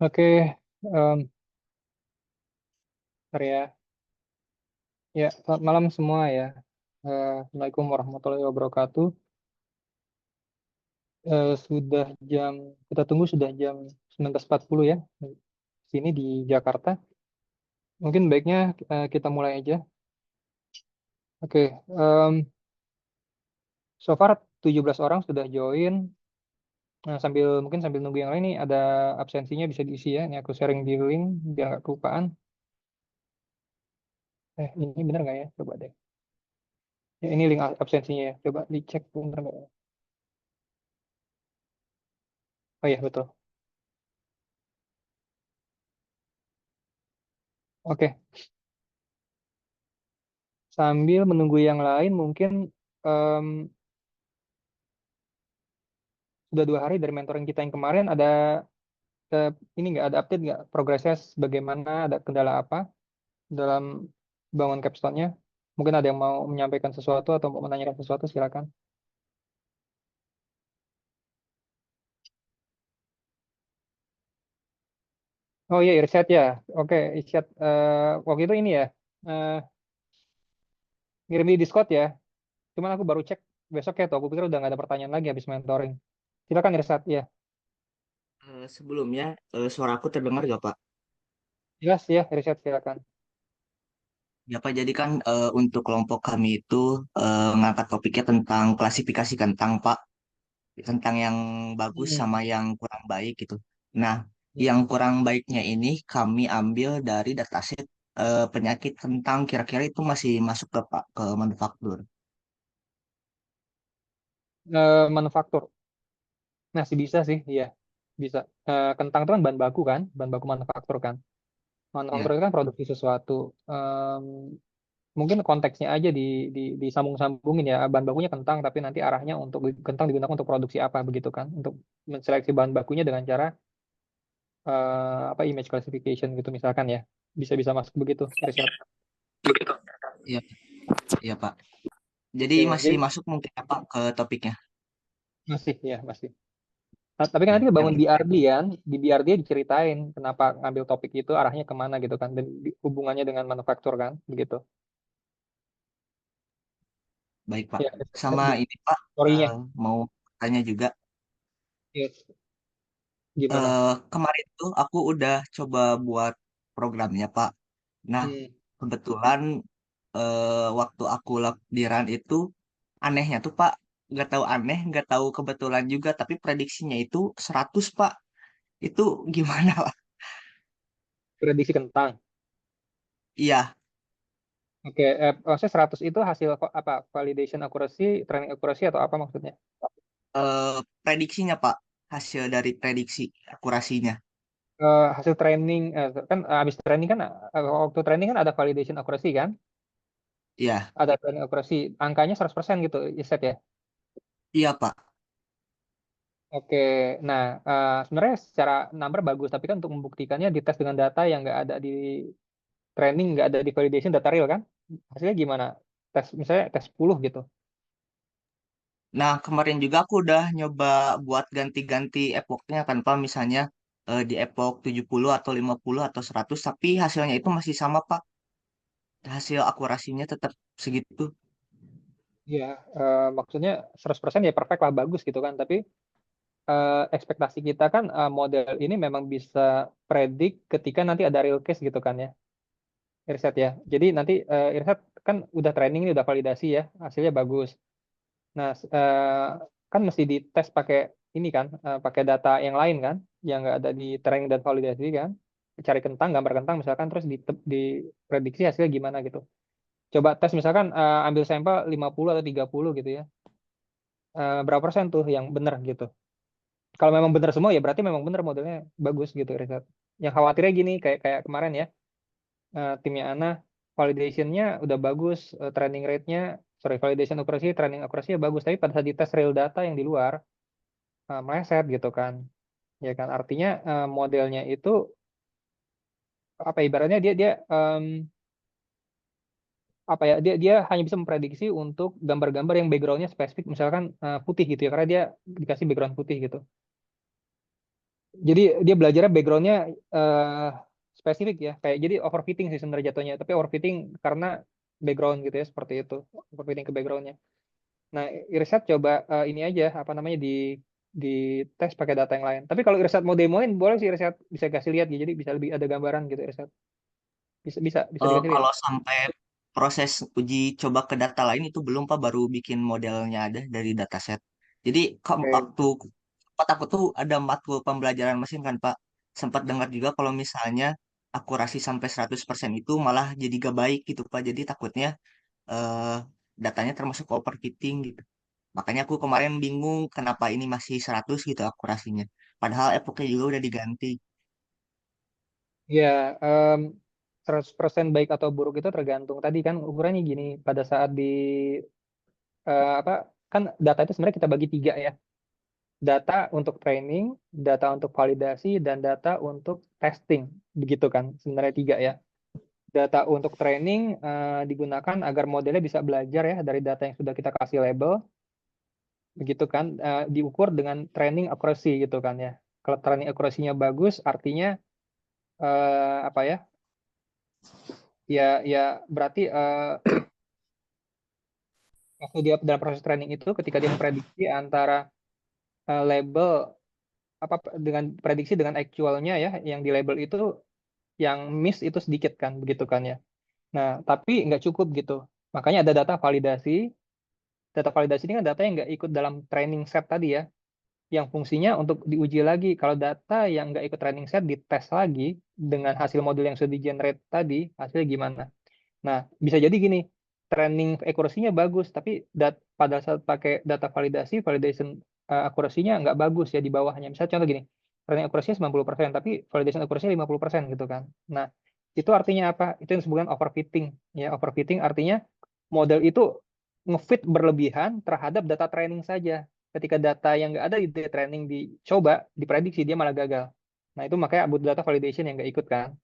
Oke, bentar ya. Ya, selamat malam semua ya. Assalamualaikum warahmatullahi wabarakatuh. Sudah jam, kita tunggu sudah jam 19.40 ya, di sini di Jakarta. Mungkin baiknya kita mulai aja. Oke, so far 17 orang sudah join. Nah, mungkin sambil nunggu yang lain nih, ada absensinya bisa diisi ya. Ini aku sharing di link biar nggak kelupaan. Ini benar nggak ya? Coba deh. Ya, ini link absensinya ya. Coba dicek benar nggak ya? Oh iya, betul. Oke, sambil menunggu yang lain, mungkin em, sudah 2 hari dari mentoring kita yang kemarin, ada ini nggak ada update nggak progresnya bagaimana, ada kendala apa dalam bangun capstone-nya? Mungkin ada yang mau menyampaikan sesuatu atau mau menanyakan sesuatu, silakan. Oh iya, Irsyad ya. Oke, Irsyad. Waktu itu ini ya, eh, ngirim di Discord ya. Cuman aku baru cek besok ya tuh. Aku pikir udah nggak ada pertanyaan lagi habis mentoring. Silakan Irsyad ya. Sebelumnya, suara aku terdengar gak, Pak? Jelas ya, Irsyad silakan. Ya, Pak, jadi kan untuk kelompok kami itu ngangkat topiknya tentang klasifikasi kentang, Pak. Tentang yang bagus sama Hmm. yang kurang baik gitu. Nah, yang Hmm. kurang baiknya ini kami ambil dari dataset penyakit kentang. Kira-kira itu masih masuk ke Pak ke manufaktur. Manufaktur. Nah, sih bisa sih, iya. Bisa. Kentang itu kan bahan baku manufaktur kan. Manufaktur Ya, itu kan produksi sesuatu. Em, Mungkin konteksnya aja disambung-sambungin ya. Bahan bakunya kentang, tapi nanti arahnya untuk kentang digunakan untuk produksi apa begitu kan? Untuk menseleksi bahan bakunya dengan cara apa image classification gitu misalkan ya. Bisa-bisa masuk begitu, riset. iya, iya, Pak. Jadi Ya, masih jadi masuk mungkin apa ke topiknya? masih ya masih. Tapi kan Ya, nanti yang bangun BRD kan, di BRD diceritain kenapa ngambil topik itu arahnya kemana gitu kan, dan hubungannya dengan manufaktur kan, begitu. baik, Pak. Ya, Sama ini, Pak, story-nya. mau tanya juga. Yes. Gimana? Kemarin tuh aku udah coba buat programnya, Pak. Nah, Hmm. kebetulan waktu aku lapiran itu anehnya tuh, Pak, nggak tahu aneh, nggak tahu kebetulan juga, tapi prediksinya itu 100, Pak. Itu gimana, Pak? Prediksi kentang. Iya, Oke, maksudnya 100 itu hasil apa? Validation accuracy, training accuracy atau apa maksudnya? prediksinya, Pak. Hasil dari prediksi akurasinya. Hasil training, kan habis training kan, waktu training kan ada validation accuracy kan? Iya, Ada training accuracy, angkanya 100% gitu, set ya? iya, Pak. Oke, nah sebenarnya secara number bagus, tapi kan untuk membuktikannya dites dengan data yang nggak ada di training, nggak ada di validation data real kan? Hasilnya gimana? Tes misalnya tes 10 gitu. Nah, kemarin juga aku udah nyoba buat ganti-ganti epochnya kan, Pak. Misalnya di epoch 70 atau 50 atau 100, tapi hasilnya itu masih sama, Pak. Hasil akurasinya tetap segitu. Ya, maksudnya 100% ya perfect lah, bagus gitu kan. Tapi ekspektasi kita kan model ini memang bisa predik ketika nanti ada real case gitu kan ya, Irsyad ya. Jadi nanti Irsyad kan udah training ini udah validasi ya, hasilnya bagus. Nah, kan mesti dites pakai ini kan, pakai data yang lain kan, yang nggak ada di training dan validasi kan. Cari kentang, gambar kentang misalkan, terus diprediksi hasilnya gimana gitu. Coba tes misalkan ambil sampel 50 atau 30 gitu ya. Berapa persen tuh yang benar gitu. Kalau memang benar semua ya berarti memang benar modelnya bagus gitu riset. Yang khawatirnya gini kayak kayak kemarin ya, timnya Ana validation-nya udah bagus, training rate-nya, sorry, validation akurasi, training akurasinya bagus, tapi pada saat dites real data yang di luar meleset gitu kan. Ya kan artinya modelnya itu apa ibaratnya dia dia apa ya, dia hanya bisa memprediksi untuk gambar-gambar yang backgroundnya spesifik misalkan putih gitu ya, karena dia dikasih background putih gitu. Jadi dia belajarnya backgroundnya eh, spesifik ya, kayak jadi overfitting sih sebenarnya jatuhnya, tapi overfitting karena background gitu ya, seperti itu, overfitting ke backgroundnya. Nah, Irsyad coba ini aja apa namanya di tes pakai data yang lain. Tapi kalau Irsyad mau demoin, boleh sih Irsyad bisa kasih lihat gitu, jadi bisa lebih ada gambaran gitu Irsyad. Bisa dikasih lihat. Kalau sampai proses uji coba ke data lain itu belum Pak, baru bikin modelnya ada dari dataset. Jadi Oke. waktu tempat aku tuh ada matkul pembelajaran mesin kan Pak. Sempat dengar juga kalau misalnya akurasi sampai 100% itu malah jadi gak baik gitu Pak. Jadi takutnya eh, datanya termasuk overfitting gitu. Makanya aku kemarin bingung kenapa ini masih 100 gitu akurasinya. Padahal epoknya juga udah diganti. Ya, em, 100% baik atau buruk itu tergantung tadi kan ukurannya gini, pada saat di apa kan data itu sebenarnya kita bagi tiga ya. Data untuk training, data untuk validasi, dan data untuk testing. Begitu kan, sebenarnya tiga ya. Data untuk training digunakan agar modelnya bisa belajar ya dari data yang sudah kita kasih label, begitu kan, diukur dengan training accuracy gitu kan ya. Kalau training accuracy-nya bagus, artinya apa ya? Ya berarti waktu dia dalam proses training itu, ketika dia memprediksi antara label apa dengan prediksi dengan actualnya ya, yang di label itu yang miss itu sedikit kan, begitu kan ya. Nah, tapi nggak cukup gitu. Makanya ada data validasi. Data validasi ini kan data yang nggak ikut dalam training set tadi ya, yang fungsinya untuk diuji lagi. Kalau data yang nggak ikut training set dites lagi dengan hasil model yang sudah di-generate tadi, hasilnya gimana? Nah, bisa jadi gini, training accuracy-nya bagus, tapi pada saat pakai data validasi, validation accuracy-nya nggak bagus ya di bawahnya. Misalnya contoh gini, training accuracy-nya 90%, tapi validation accuracy-nya 50% gitu kan. Nah, itu artinya apa? Itu yang disebutkan overfitting. Ya, overfitting artinya model itu ngefit berlebihan terhadap data training saja. Ketika data yang nggak ada di training dicoba, diprediksi, dia malah gagal. Nah, itu makanya butuh data validation yang nggak ikut kan.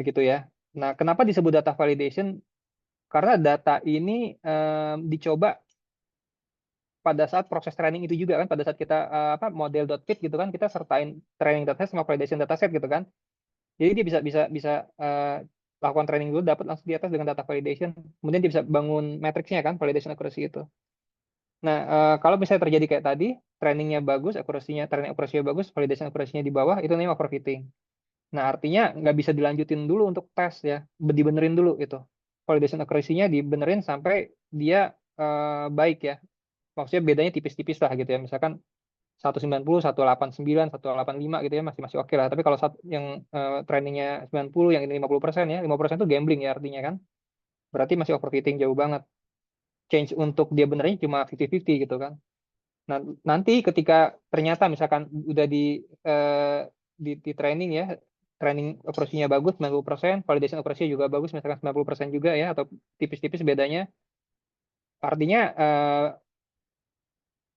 Begitu ya. Nah, kenapa disebut data validation? Karena data ini dicoba pada saat proses training itu juga kan, pada saat kita apa model.fit gitu kan, kita sertain training dataset sama validation dataset gitu kan. Jadi dia bisa bisa bisa lakukan training dulu, dapat langsung di atas dengan data validation. Kemudian dia bisa bangun matriksnya kan, validation accuracy itu. Nah, kalau misalnya terjadi kayak tadi, trainingnya bagus, training accuracy-nya bagus, validation accuracy-nya di bawah, itu namanya overfitting. Nah, artinya nggak bisa dilanjutin dulu untuk tes ya, dibenerin dulu itu. Validation accuracy-nya dibenerin sampai dia baik ya. Maksudnya bedanya tipis-tipis lah gitu ya. Misalkan 190, 189, 185 gitu ya, masih masih oke lah. Tapi kalau yang trainingnya 90, yang ini 50% ya, 50% itu gambling ya artinya kan. Berarti masih overfitting jauh banget. Change untuk dia benernya cuma 50-50 gitu kan. Nah, nanti ketika ternyata misalkan udah eh, di training ya, training accuracy-nya bagus 90%, validation accuracy juga bagus misalkan 90% juga ya, atau tipis-tipis bedanya, artinya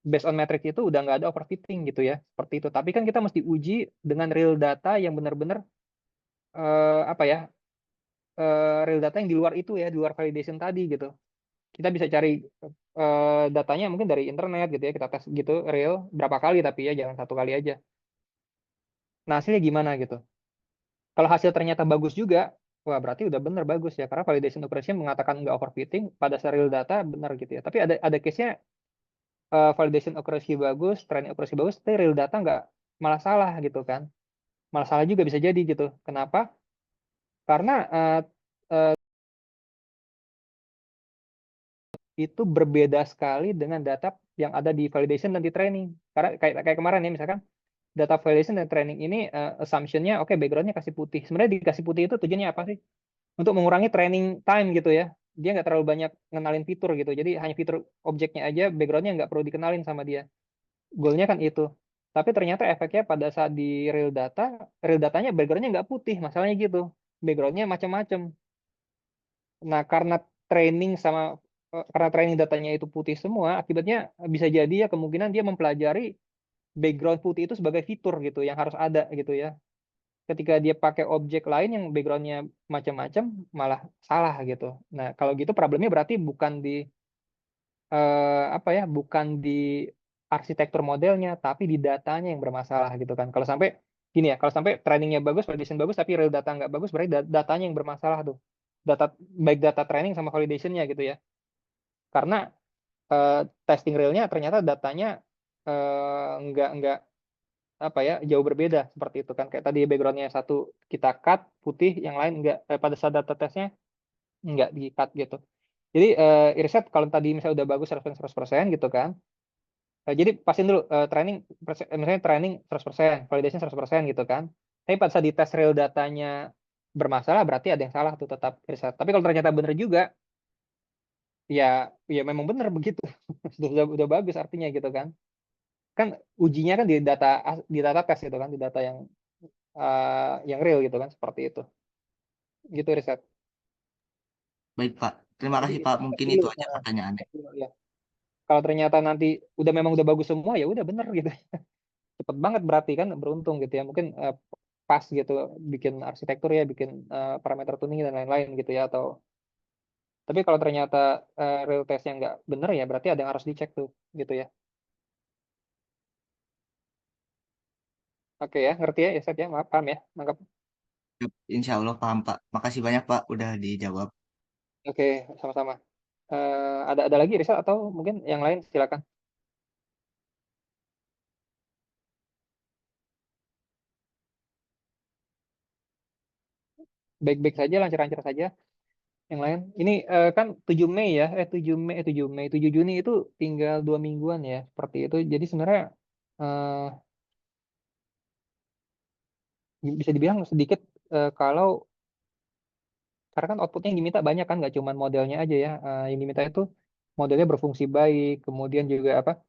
based on metric itu udah nggak ada overfitting gitu ya, seperti itu. Tapi kan kita mesti uji dengan real data yang benar-benar apa ya, real data yang di luar itu ya, di luar validation tadi gitu. Kita bisa cari datanya mungkin dari internet gitu ya, kita tes gitu real berapa kali, tapi ya jangan satu kali aja. Nah, hasilnya gimana gitu. Kalau hasil ternyata bagus juga, wah berarti udah bener bagus ya, karena validation operation mengatakan nggak overfitting pada serial data benar gitu ya. Tapi ada case-nya validation accuracy bagus, training accuracy bagus, tapi real data nggak, malah salah gitu kan. Malah salah juga bisa jadi gitu. Kenapa? Karena itu berbeda sekali dengan data yang ada di validation dan di training. Karena kayak kemarin ya, misalkan data validation dan training ini assumption-nya oke, background-nya kasih putih. Sebenarnya dikasih putih itu tujuannya apa sih? Untuk mengurangi training time gitu ya. Dia nggak terlalu banyak ngenalin fitur gitu. Jadi hanya fitur objeknya aja, backgroundnya nggak perlu dikenalin sama dia. Goalnya kan itu. Tapi ternyata efeknya pada saat di real datanya backgroundnya nggak putih. Masalahnya gitu. Backgroundnya macam-macam. Nah, karena training datanya itu putih semua, akibatnya bisa jadi ya kemungkinan dia mempelajari background putih itu sebagai fitur gitu yang harus ada gitu ya. Ketika dia pakai objek lain yang backgroundnya macam-macam, malah salah gitu. Nah, kalau gitu problemnya berarti bukan di apa ya, bukan di arsitektur modelnya, tapi di datanya yang bermasalah gitu kan. Kalau sampai gini ya, kalau sampai trainingnya bagus, validation bagus, tapi real data nggak bagus, berarti datanya yang bermasalah tuh. Baik data training sama validationnya gitu ya. Karena testing realnya ternyata datanya nggak apa ya, jauh berbeda seperti itu kan. Kayak tadi backgroundnya satu kita cut putih, yang lain nggak, pada saat data tesnya nggak di cut gitu. Jadi riset kalau tadi misalnya udah bagus 100% gitu kan. Jadi pastiin dulu misalnya training 100%, validation 100% gitu kan. Tapi pada saat di tes real datanya bermasalah, berarti ada yang salah tuh, tetap riset. Tapi kalau ternyata bener juga, ya ya memang bener begitu. Udah bagus artinya gitu kan. Kan ujinya kan di data tes gitu kan, di data yang real gitu kan, seperti itu. Gitu riset. Baik, Pak. Terima Jadi kasih, Pak. tes Mungkin dulu, itu aja pertanyaannya. tes dulu, ya. Kalau ternyata nanti memang udah bagus semua, ya udah bener gitu. Cepet banget berarti kan, beruntung gitu ya. Mungkin pas gitu bikin arsitektur ya, bikin parameter tuning dan lain-lain gitu ya. Tapi kalau ternyata real testnya nggak bener, ya berarti ada yang harus dicek tuh gitu ya. Oke ya, ngerti ya Set ya, maaf, paham ya, nangkap. Insya Allah paham, Pak. Makasih banyak, Pak, udah dijawab. Oke, sama-sama. Ada lagi riset atau mungkin yang lain, silakan. Baik-baik saja, lancar-lancar saja. Yang lain, ini kan 7 Mei ya, 7 Juni itu tinggal 2 mingguan ya, seperti itu. Jadi sebenarnya eh, bisa dibilang sedikit, kalau karena kan outputnya yang diminta banyak kan, nggak cuma modelnya aja ya. Yang diminta itu modelnya berfungsi baik, kemudian juga apa,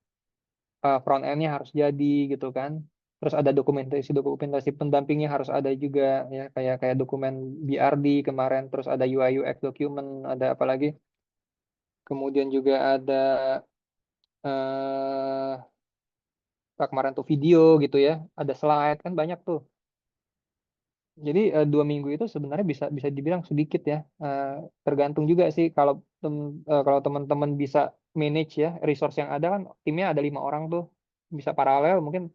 front end-nya harus jadi gitu kan. Terus ada dokumentasi dokumentasi pendampingnya harus ada juga ya, kayak kayak dokumen BRD kemarin, terus ada UI UX document, ada apa lagi? Kemudian juga ada eh kemarin tuh video gitu ya, ada slide kan, banyak tuh. Jadi 2 minggu itu sebenarnya bisa bisa dibilang sedikit ya. Eh, Tergantung juga sih, kalau teman-teman bisa manage ya resource yang ada kan, timnya ada 5 orang tuh, bisa paralel mungkin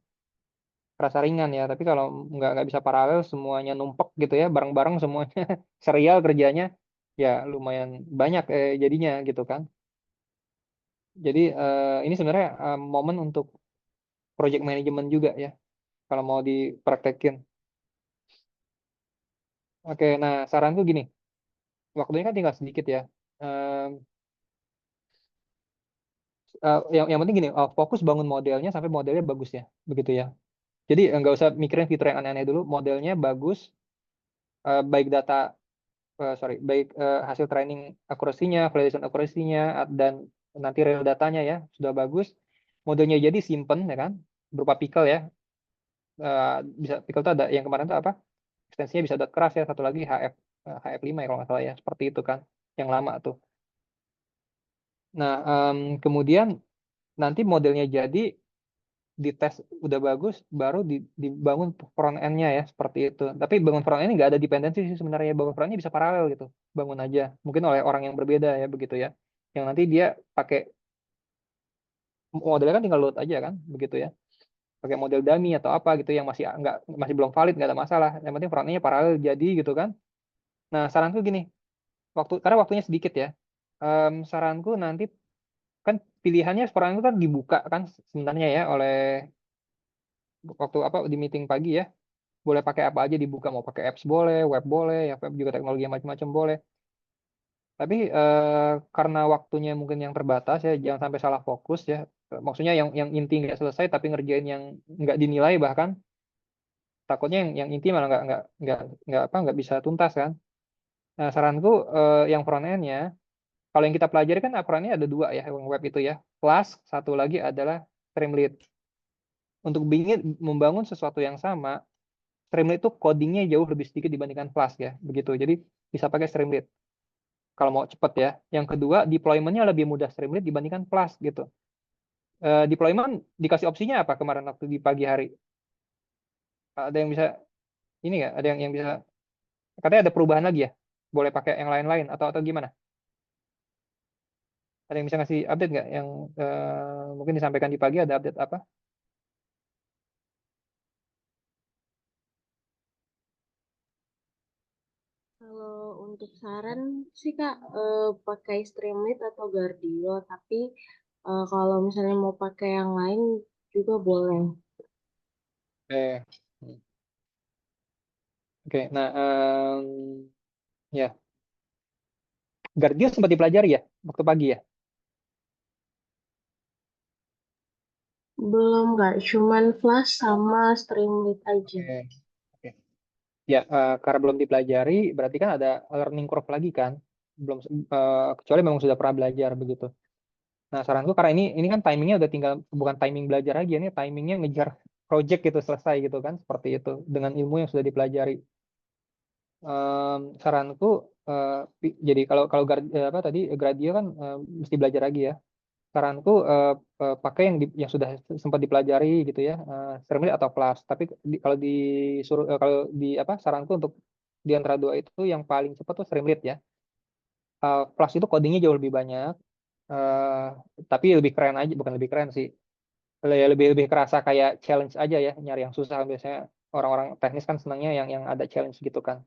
rasa ringan ya. Tapi kalau nggak bisa paralel, semuanya numpuk gitu ya, bareng-bareng semuanya serial kerjanya, ya lumayan banyak jadinya gitu kan. Jadi ini sebenarnya momen untuk project management juga ya, kalau mau dipraktekin. Oke, nah saranku gini, waktunya kan tinggal sedikit ya. Em, yang penting gini, fokus bangun modelnya sampai modelnya bagus ya, begitu ya. Jadi nggak usah mikirin fitur yang aneh-aneh dulu, modelnya bagus, baik baik hasil training akurasinya, validation akurasinya, dan nanti real datanya ya sudah bagus. Modelnya jadi simpen ya kan, berupa pickle ya. Eh, Bisa pickle itu ada yang kemarin itu apa? Ekstensinya bisa dot keras ya, satu lagi HF5 ya kalau nggak salah ya, seperti itu kan, yang lama tuh. Nah, kemudian nanti modelnya jadi, dites udah bagus, baru dibangun front end-nya ya, seperti itu. Tapi bangun front end nggak ada dependensi sih sebenarnya, bangun front end bisa paralel gitu, bangun aja. Mungkin oleh orang yang berbeda ya, begitu ya. Yang nanti dia pakai modelnya kan, tinggal load aja kan, begitu ya. Pakai model dummy atau apa gitu yang masih belum valid, nggak ada masalah. Yang penting front end-nya paralel jadi gitu kan. Nah, saranku gini, karena waktunya sedikit ya. Saranku nanti kan pilihannya front end itu kan dibuka kan sebenarnya ya, oleh waktu apa di meeting pagi ya, boleh pakai apa aja dibuka, mau pakai apps boleh, web boleh, ya web juga teknologi yang macam-macam boleh. Tapi karena waktunya mungkin yang terbatas ya, jangan sampai salah fokus ya. Maksudnya yang inti nggak selesai, tapi ngerjain yang nggak dinilai, bahkan takutnya yang inti malah nggak bisa tuntas kan. Nah, saranku yang front end-nya, kalau yang kita pelajari kan front end ada dua ya, yang web itu ya. Plus satu lagi adalah Streamlit. Untuk membangun sesuatu yang sama, Streamlit itu codingnya jauh lebih sedikit dibandingkan Flask ya, begitu. Jadi bisa pakai Streamlit kalau mau cepat ya. Yang kedua, deployment-nya lebih mudah Streamlit dibandingkan Flask gitu. Deployment dikasih opsinya apa kemarin waktu di pagi hari? Ada yang bisa ini nggak? Ada yang bisa, katanya ada perubahan lagi ya? Boleh pakai yang lain-lain atau gimana? Ada yang bisa ngasih update nggak yang mungkin disampaikan di pagi, ada update apa? Kalau untuk saran sih Kak, pakai Streamlit atau Guardio, tapi kalau misalnya mau pakai yang lain juga boleh. Oke. Oke, nah ya, Gardio sempat dipelajari ya waktu pagi ya. Belum nggak, cuman Flash sama Streamlit aja. Oke. Oke. Ya, karena belum dipelajari, berarti kan ada learning curve lagi kan, belum kecuali memang sudah pernah belajar begitu. Nah, saranku karena ini kan timingnya udah tinggal bukan timing belajar lagi, ini timingnya ngejar project gitu selesai gitu kan, seperti itu dengan ilmu yang sudah dipelajari. Saranku jadi kalau kalau apa tadi Gradio kan mesti belajar lagi ya. Saranku pakai yang sudah sempat dipelajari gitu ya, Streamlit atau Flash. Tapi kalau disuruh kalau di apa saranku untuk di antara dua itu yang paling cepat tuh Streamlit ya. Flash itu codingnya jauh lebih banyak, eh, tapi lebih keren aja, bukan lebih keren sih. Lebih lebih kerasa kayak challenge aja ya, nyari yang susah biasanya orang-orang teknis kan senangnya yang ada challenge gitu kan.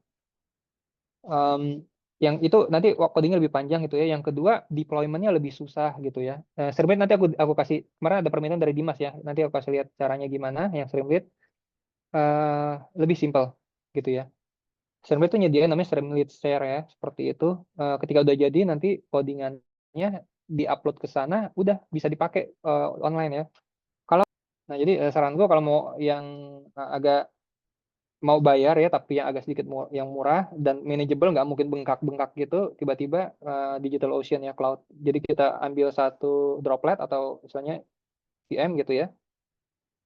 Em, yang itu nanti codingnya lebih panjang gitu ya. Yang kedua, deployment-nya lebih susah gitu ya. Streamlit nanti aku kasih, kemarin ada permintaan dari Dimas ya. Nanti aku kasih lihat caranya gimana yang Streamlit eh lebih simpel gitu ya. Streamlit itu nyediain namanya Streamlit Share ya, seperti itu. Ketika udah jadi nanti codingannya diupload ke sana, udah bisa dipakai online ya. Kalau nah jadi saran gua kalau mau yang agak mau bayar ya tapi yang agak sedikit yang murah dan manageable, nggak mungkin bengkak-bengkak gitu tiba-tiba DigitalOcean ya cloud. Jadi kita ambil satu droplet atau misalnya VM gitu ya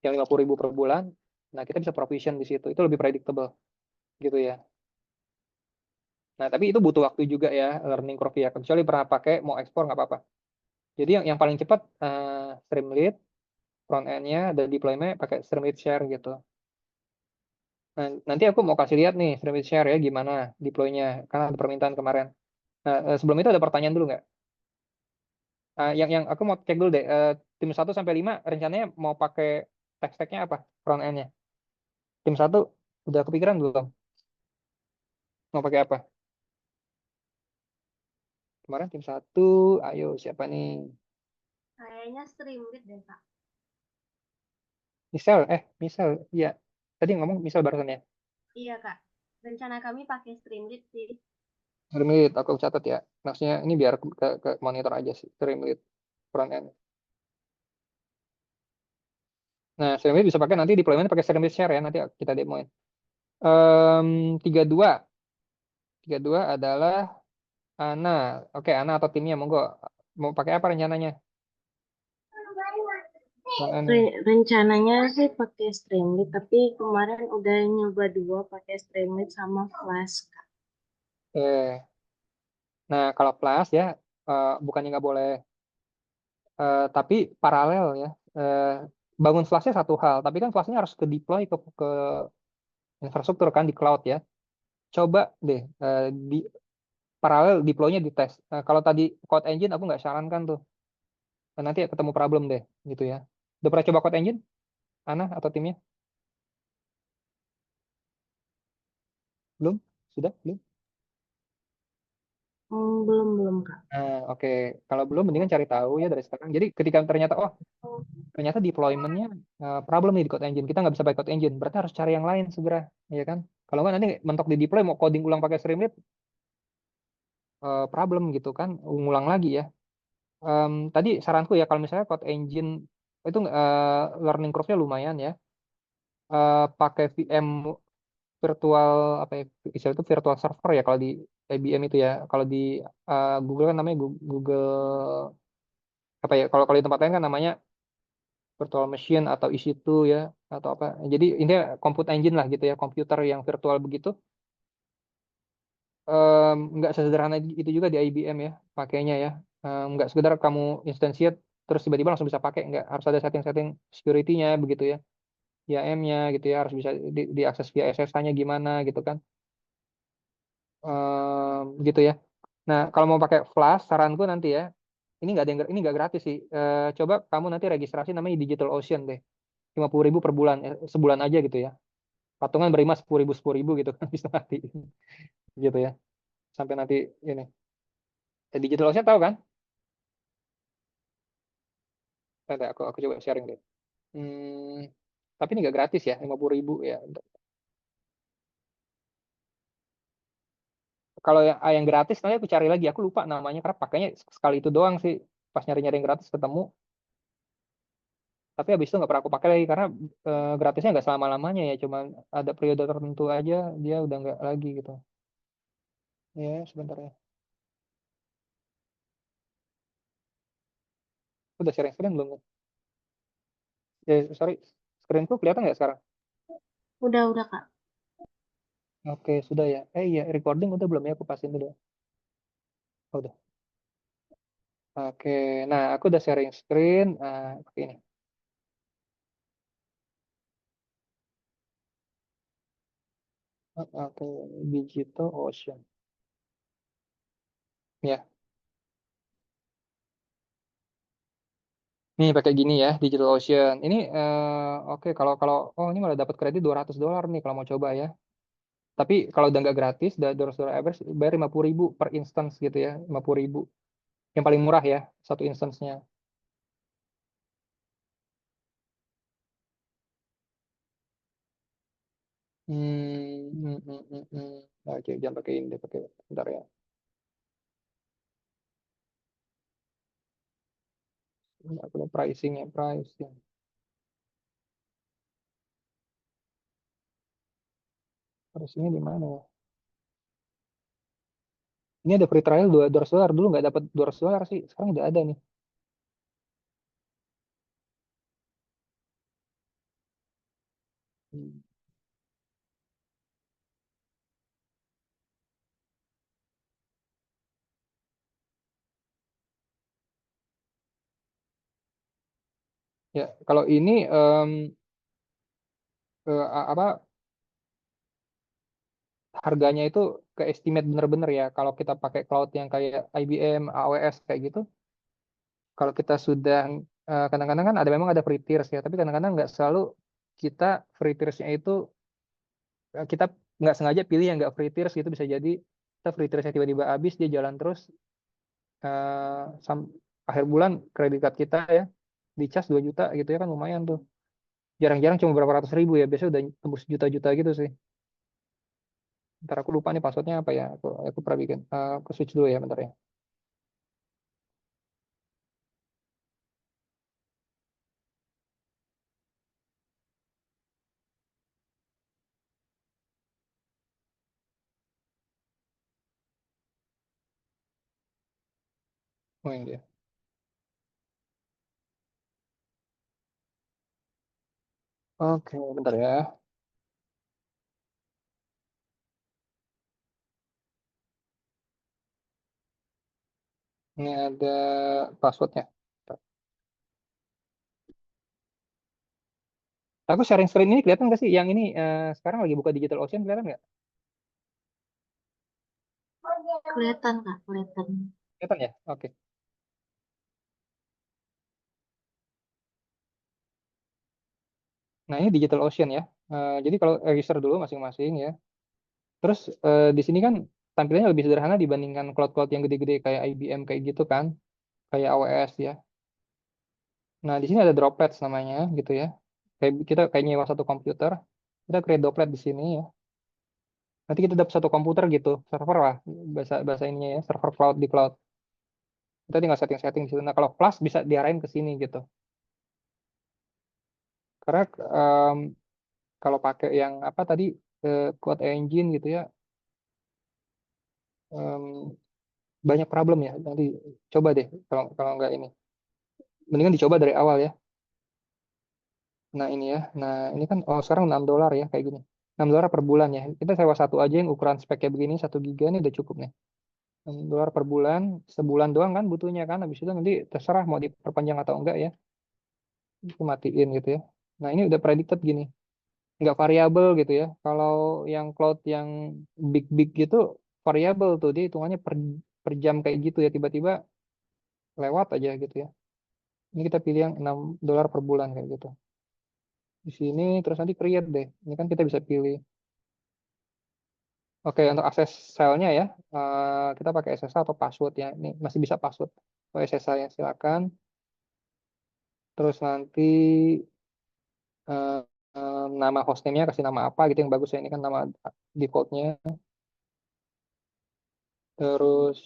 yang 50.000 per bulan. Nah, kita bisa provision di situ. Itu lebih predictable gitu ya. Nah, tapi itu butuh waktu juga ya learning curve ya. Kecuali pernah pakai mau ekspor nggak apa-apa. Jadi yang paling cepat Streamlit front end-nya dan deployment pakai Streamlit Share gitu. Nah, nanti aku mau kasih lihat nih Streamlit Share ya gimana deploy-nya karena ada permintaan kemarin. Nah, sebelum itu ada pertanyaan dulu nggak? Yang aku mau cek dulu deh. Tim 1 sampai 5 rencananya mau pakai tech stack-nya apa? Front end-nya. Tim 1 udah kepikiran belum? Mau pakai apa? Kemarin tim 1, ayo siapa nih? Kayaknya Streamlit deh Kak. Misal, iya. Tadi ngomong misal barusan ya. Iya Kak, rencana kami pakai Streamlit sih. Streamlit, aku catat ya. Maksudnya ini biar ke monitor aja sih. Streamlit front end. Nah, Streamlit bisa pakai nanti deployment pakai Streamlit Share ya. Nanti kita demoin. 32. 32 adalah Ana. Oke, Ana atau timnya monggo. Mau pakai apa rencananya? Front end nih. Rencananya sih pakai Streamlit, tapi kemarin udah nyoba dua pakai Streamlit sama Flash. Eh, nah kalau Flash ya, bukannya nggak boleh, tapi paralel ya. Eh, bangun Flashnya satu hal, tapi kan Flashnya harus ke deploy ke infrastruktur kan di cloud ya. Coba deh di paralel deploy-nya di tes. Kalau tadi Code Engine aku nggak sarankan tuh. Nanti ketemu problem deh gitu ya. Udah pernah coba Code Engine, Ana atau timnya? Belum? Sudah? Belum? Belum Kak. Oke. Kalau belum, mendingan cari tahu ya dari sekarang. Jadi ketika ternyata, oh ternyata deployment-nya problem nih di Code Engine. Kita nggak bisa pakai Code Engine. Berarti harus cari yang lain segera, ya kan? Kalau nggak nanti mentok di deploy mau coding ulang pakai Streamlit, problem gitu kan, ngulang lagi ya. Tadi saranku ya kalau misalnya Code Engine itu learning curve-nya lumayan ya. Pakai VM virtual apa ya? Istilah itu virtual server ya kalau di IBM itu ya. Kalau di Google kan namanya Google apa ya? Kalau kalau di tempat lain kan namanya virtual machine atau EC2 ya atau apa. Jadi intinya compute engine lah gitu ya, komputer yang virtual begitu. Nggak sesederhana itu juga di IBM ya pakainya ya. Nggak sekedar kamu instansiate terus tiba-tiba langsung bisa pakai, nggak, harus ada setting-setting security-nya begitu ya. IAM-nya gitu ya harus bisa diakses via SSH-nya gimana gitu kan. Gitu ya. Nah, kalau mau pakai Flash, saranku nanti ya ini nggak gratis sih. Coba kamu nanti registrasi namanya DigitalOcean deh. 50.000 per bulan, sebulan aja gitu ya. Patungan berima 10.000 gitu kan bisa mati gitu ya. Sampai nanti ini. DigitalOcean tahu kan? Nanti aku coba sharing deh. Hmm, tapi ini nggak gratis ya, 50.000 ya. Kalau yang gratis nanti aku cari lagi, aku lupa namanya karena pakainya sekali itu doang sih. Pas nyari-nyari yang gratis ketemu, tapi habis itu nggak pernah aku pakai lagi karena gratisnya nggak selama-lamanya ya, cuma ada periode tertentu aja dia udah nggak lagi gitu. Ya, sebentar ya. Udah sharing screen belum? Ya, sorry. Screenku kelihatan nggak sekarang? Udah Kak. Oke, sudah ya. Iya, recording udah belum ya? Aku pasin dulu. Oh, udah. Oke, nah aku udah sharing screen. Pakai ini. Oke, Digital Ocean. Ya, nih pakai gini ya, Digital Ocean. Ini oke kalau kalau oh ini malah dapat kredit $200 nih kalau mau coba ya. Tapi kalau udah nggak gratis, udah $200 average, bayar 50.000 per instance gitu ya, 50.000. Yang paling murah ya, satu instance-nya. Oke, jangan pakai ini, deh, pakai bentar ya. Ini aku mau pricing ya, pricing. Pricingnya di mana ya? Ini ada free trial $200 dulu nggak dapat $200 sih, sekarang udah ada nih. Hmm. Ya, kalau ini apa harganya itu ke estimate bener-bener ya. Kalau kita pakai cloud yang kayak IBM, AWS kayak gitu, kalau kita sudah kadang-kadang kan ada memang ada free tiers ya, tapi kadang-kadang nggak selalu kita free tiersnya itu kita nggak sengaja pilih yang nggak free tiers gitu bisa jadi kita free tiersnya tiba-tiba habis dia jalan terus eh, akhir bulan kredit card kita ya dicas 2 juta gitu ya kan lumayan tuh. Jarang-jarang cuma berapa ratus ribu ya, biasanya udah tembus juta-juta gitu sih. Ntar aku lupa nih passwordnya apa ya, aku pernah bikin. Aku switch dulu ya bentar ya. Oh ini dia. Oke, bentar ya. Ini ada passwordnya. Bentar. Aku sharing screen ini kelihatan nggak sih? Yang ini sekarang lagi buka Digital Ocean kelihatan nggak? Kelihatan Kak, kelihatan. Kelihatan ya? Oke. Nah ini Digital Ocean ya. Jadi kalau register dulu masing-masing ya. Terus di sini kan tampilannya lebih sederhana dibandingkan cloud-cloud yang gede-gede kayak IBM kayak gitu kan, kayak AWS ya. Nah di sini ada droplets namanya gitu ya. Kayak kita kayak nyewa satu komputer, kita create droplet di sini ya. Nanti kita dapat satu komputer gitu, server lah bahasa bahasa ininya ya, server cloud di cloud. Kita tinggal setting-setting di situ. Nah kalau Flash bisa diarahin ke sini gitu. Karena em, kalau pakai yang apa tadi Cloud Engine gitu ya, em, banyak problem ya. Nanti coba deh kalau kalau nggak ini. Mendingan dicoba dari awal ya. Nah ini ya. Nah ini kan oh sekarang $6 ya kayak gini. $6 per bulan ya. Kita sewa satu aja yang ukuran speknya begini, 1 GB ini udah cukup nih. $6 per bulan, sebulan doang kan butuhnya kan. Habis itu nanti terserah mau diperpanjang atau enggak ya. Itu matiin gitu ya. Nah ini udah predicted gini. Nggak variabel gitu ya. Kalau yang cloud yang big-big gitu variabel tuh dia hitungannya per jam kayak gitu ya. Tiba-tiba lewat aja gitu ya. Ini kita pilih yang $6 per bulan kayak gitu. Di sini terus nanti create deh. Ini kan kita bisa pilih. Oke, untuk akses selnya ya, kita pakai SSH atau password ya. Ini masih bisa password. Oh, SSH ya, silakan. Terus nanti eh, nama hostname-nya kasih nama apa gitu yang bagus ya. Ini kan nama defaultnya. Terus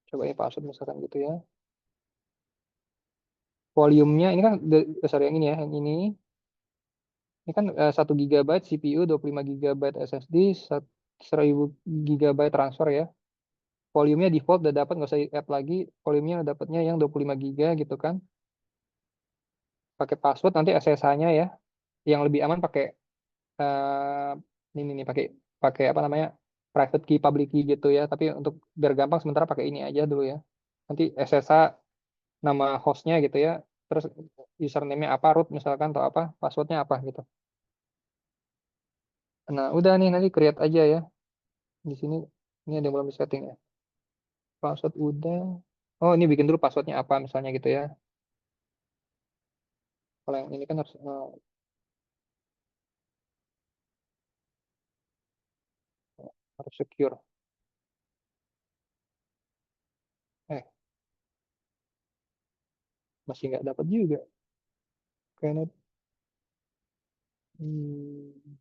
coba ini password misalkan gitu ya. Volumenya ini kan dasar yang ini ya, yang ini. Ini kan 1 GB CPU, 25 GB SSD, 1000 GB transfer ya. Volumenya default udah dapat, nggak usah add lagi. Volumenya dapatnya yang 25 GB gitu kan. Pakai password nanti SSH-nya ya. Yang lebih aman pakai eh, ini nih pakai pakai apa namanya? Private key, public key gitu ya. Tapi untuk biar gampang sementara pakai ini aja dulu ya. Nanti SSH nama hostnya gitu ya. Terus username-nya apa, root misalkan atau apa, passwordnya apa gitu. Nah, udah nih nanti create aja ya. Di sini ini ada yang belum di setting ya. Password udah. Oh, ini bikin dulu passwordnya apa misalnya gitu ya. Kalau yang ini kan harus secure. Eh, masih nggak dapat juga. Kayaknya hmm,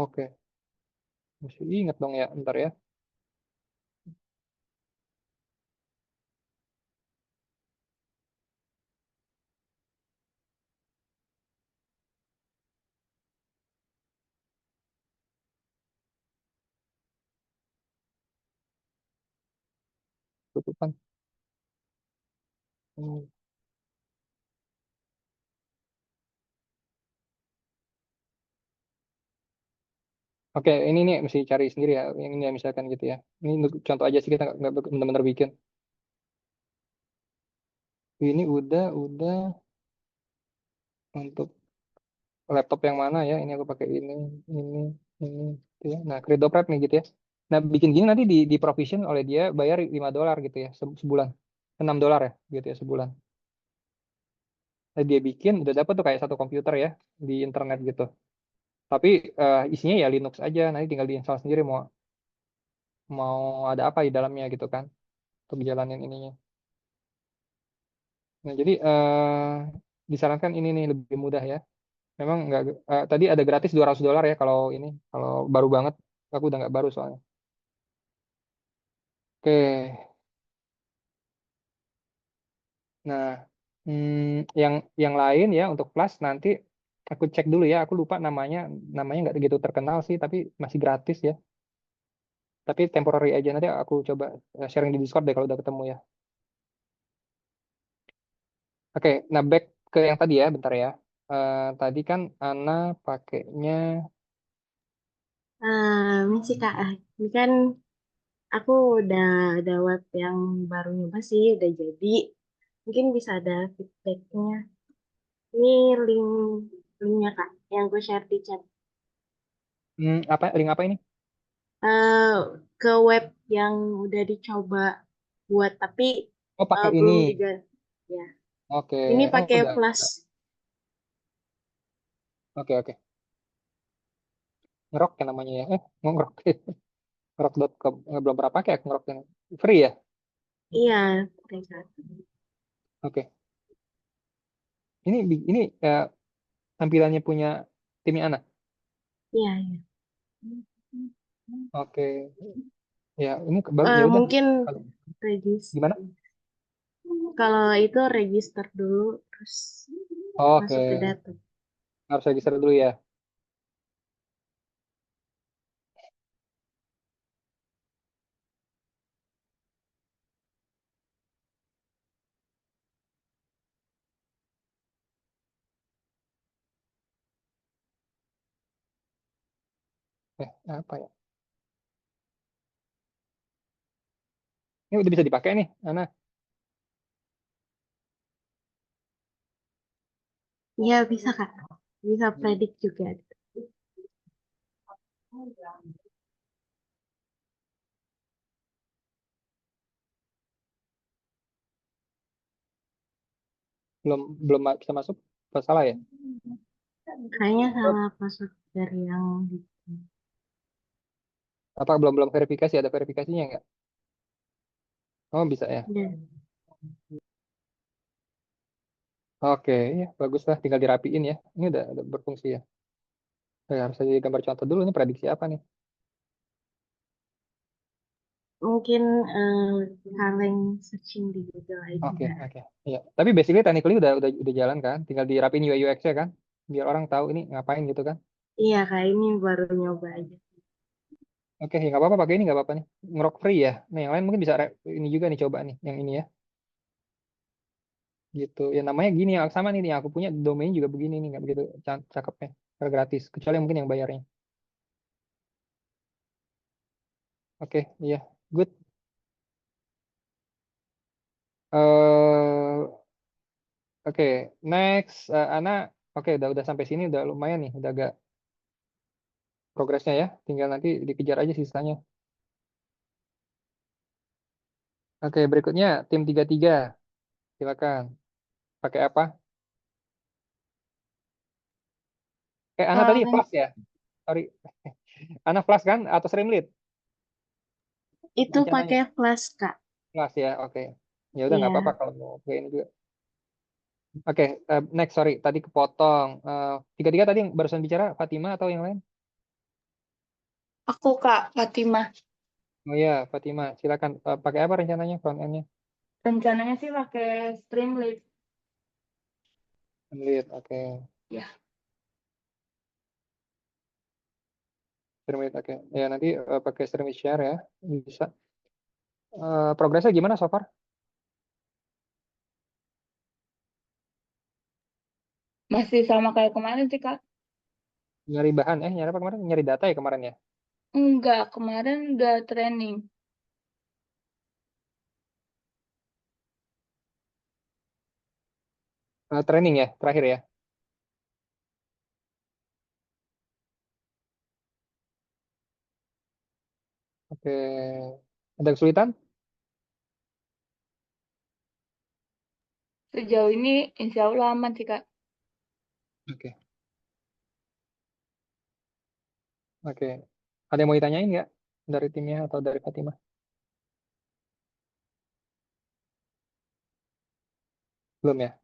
oke. Mesti ingat dong ya, ntar ya. Tutupan. Hmm. Oke, ini nih mesti cari sendiri ya. Yang ini ya misalkan gitu ya. Ini untuk contoh aja sih kita nggak benar-benar bikin. Ini udah untuk laptop yang mana ya? Ini aku pakai ini, ini, gitu ya. Nah, Credo Prep nih gitu ya. Nah, bikin gini nanti di provision oleh dia bayar $5 gitu ya sebulan. $6 ya gitu ya sebulan. Nah, dia bikin udah dapat tuh kayak satu komputer ya di internet gitu. Tapi isinya ya Linux aja. Nanti tinggal diinstal sendiri mau mau ada apa di dalamnya gitu kan untuk jalanin ininya. Nah, jadi disarankan ini nih lebih mudah ya. Memang nggak tadi ada gratis $200 ya kalau ini kalau baru banget. Aku udah nggak baru soalnya. Oke. Nah, yang lain ya untuk Plus nanti aku cek dulu ya. Aku lupa namanya nggak begitu terkenal sih, tapi masih gratis ya. Tapi temporary aja nanti aku coba sharing di Discord deh kalau udah ketemu ya. Oke, nah back ke yang tadi ya, bentar ya. Tadi kan Ana pakainya, Ini sih Kak, ini kan aku udah ada web yang baru nyoba sih, udah jadi. Mungkin bisa ada feedbacknya. Ini link linknya Kak, yang gue share di chat. apa link apa ini? eh ke web yang udah dicoba buat tapi Oh pakai ini. belum juga ya. Oke, Ini oh pakai udah. Plus. Oke oke. Ngerok ya namanya ya. Ngerok. Ngerok.com. Belum pernah pakai ngerok yang free ya. Iya, pakai Kak. Oke. Ini tampilannya punya timnya Ana. Iya, iya. Oke. Ya ini baru ya udah. Mungkin Kalau regis gimana? kalau itu register dulu terus Oke. masuk ke data. Harus register dulu ya. Apa ya? Ini udah bisa dipakai nih, Ana. Iya, bisa Kak. Bisa predik juga. Belum belum bisa masuk? Apa salah ya? Kayaknya Oh, salah password dari yang apa belum belum verifikasi? Ada verifikasinya nggak? Oh bisa ya. dan Oke, ya bagus lah. Tinggal dirapiin ya. Ini udah berfungsi ya. Harus jadi gambar contoh dulu. Ini prediksi apa nih? mungkin kaleng searching di Google Oke, aja. oke. Iya. Tapi basically technically udah jalan kan. Tinggal dirapiin UI UX-nya kan. Biar orang tahu ini ngapain gitu kan. Iya, kayak ini baru nyoba aja. Oke, ya nggak apa-apa pakai ini nggak apa-apa nih. Ngerok free ya. Nah, yang lain mungkin bisa ini juga nih coba nih, yang ini ya. Gitu. Ya namanya gini yang sama nih, yang aku punya domain juga begini nih, nggak begitu cakepnya. Karena gratis. Kecuali mungkin yang bayarnya. Oke, iya. Good. Oke, next. Ana, oke, udah sampai sini, udah lumayan nih, udah agak progresnya ya. Tinggal nanti dikejar aja sisanya. Oke, berikutnya tim 33. Silakan. Pakai apa? Ana tadi Kaleng Flash ya? Sorry. Ana Flash kan atau Streamlit itu rencananya? pakai flash, Kak. Flash ya, oke. Ya udah nggak apa-apa Iya, kalau mau pakai ini juga. Oke, next sorry, tadi kepotong. 33 tadi yang barusan bicara Fatima atau yang lain? Aku Kak Fatima. Oh ya, Fatima, silakan. Pakai apa rencananya front end-nya? Rencananya sih pakai Streamlit. Streamlit, oke. Ya. Streamlit, oke. Ya nanti pakai Streamlit Share ya, bisa. Progresnya gimana so far? Masih sama kayak kemarin sih Kak. Nyari bahan, nyari apa kemarin? Nyari data ya kemarin ya? Enggak, kemarin udah training. Training ya, terakhir ya? Oke. Ada kesulitan? Sejauh ini insya Allah aman sih Kak. Oke, oke. Ada yang mau ditanyain nggak dari timnya atau dari Fatima? Belum ya?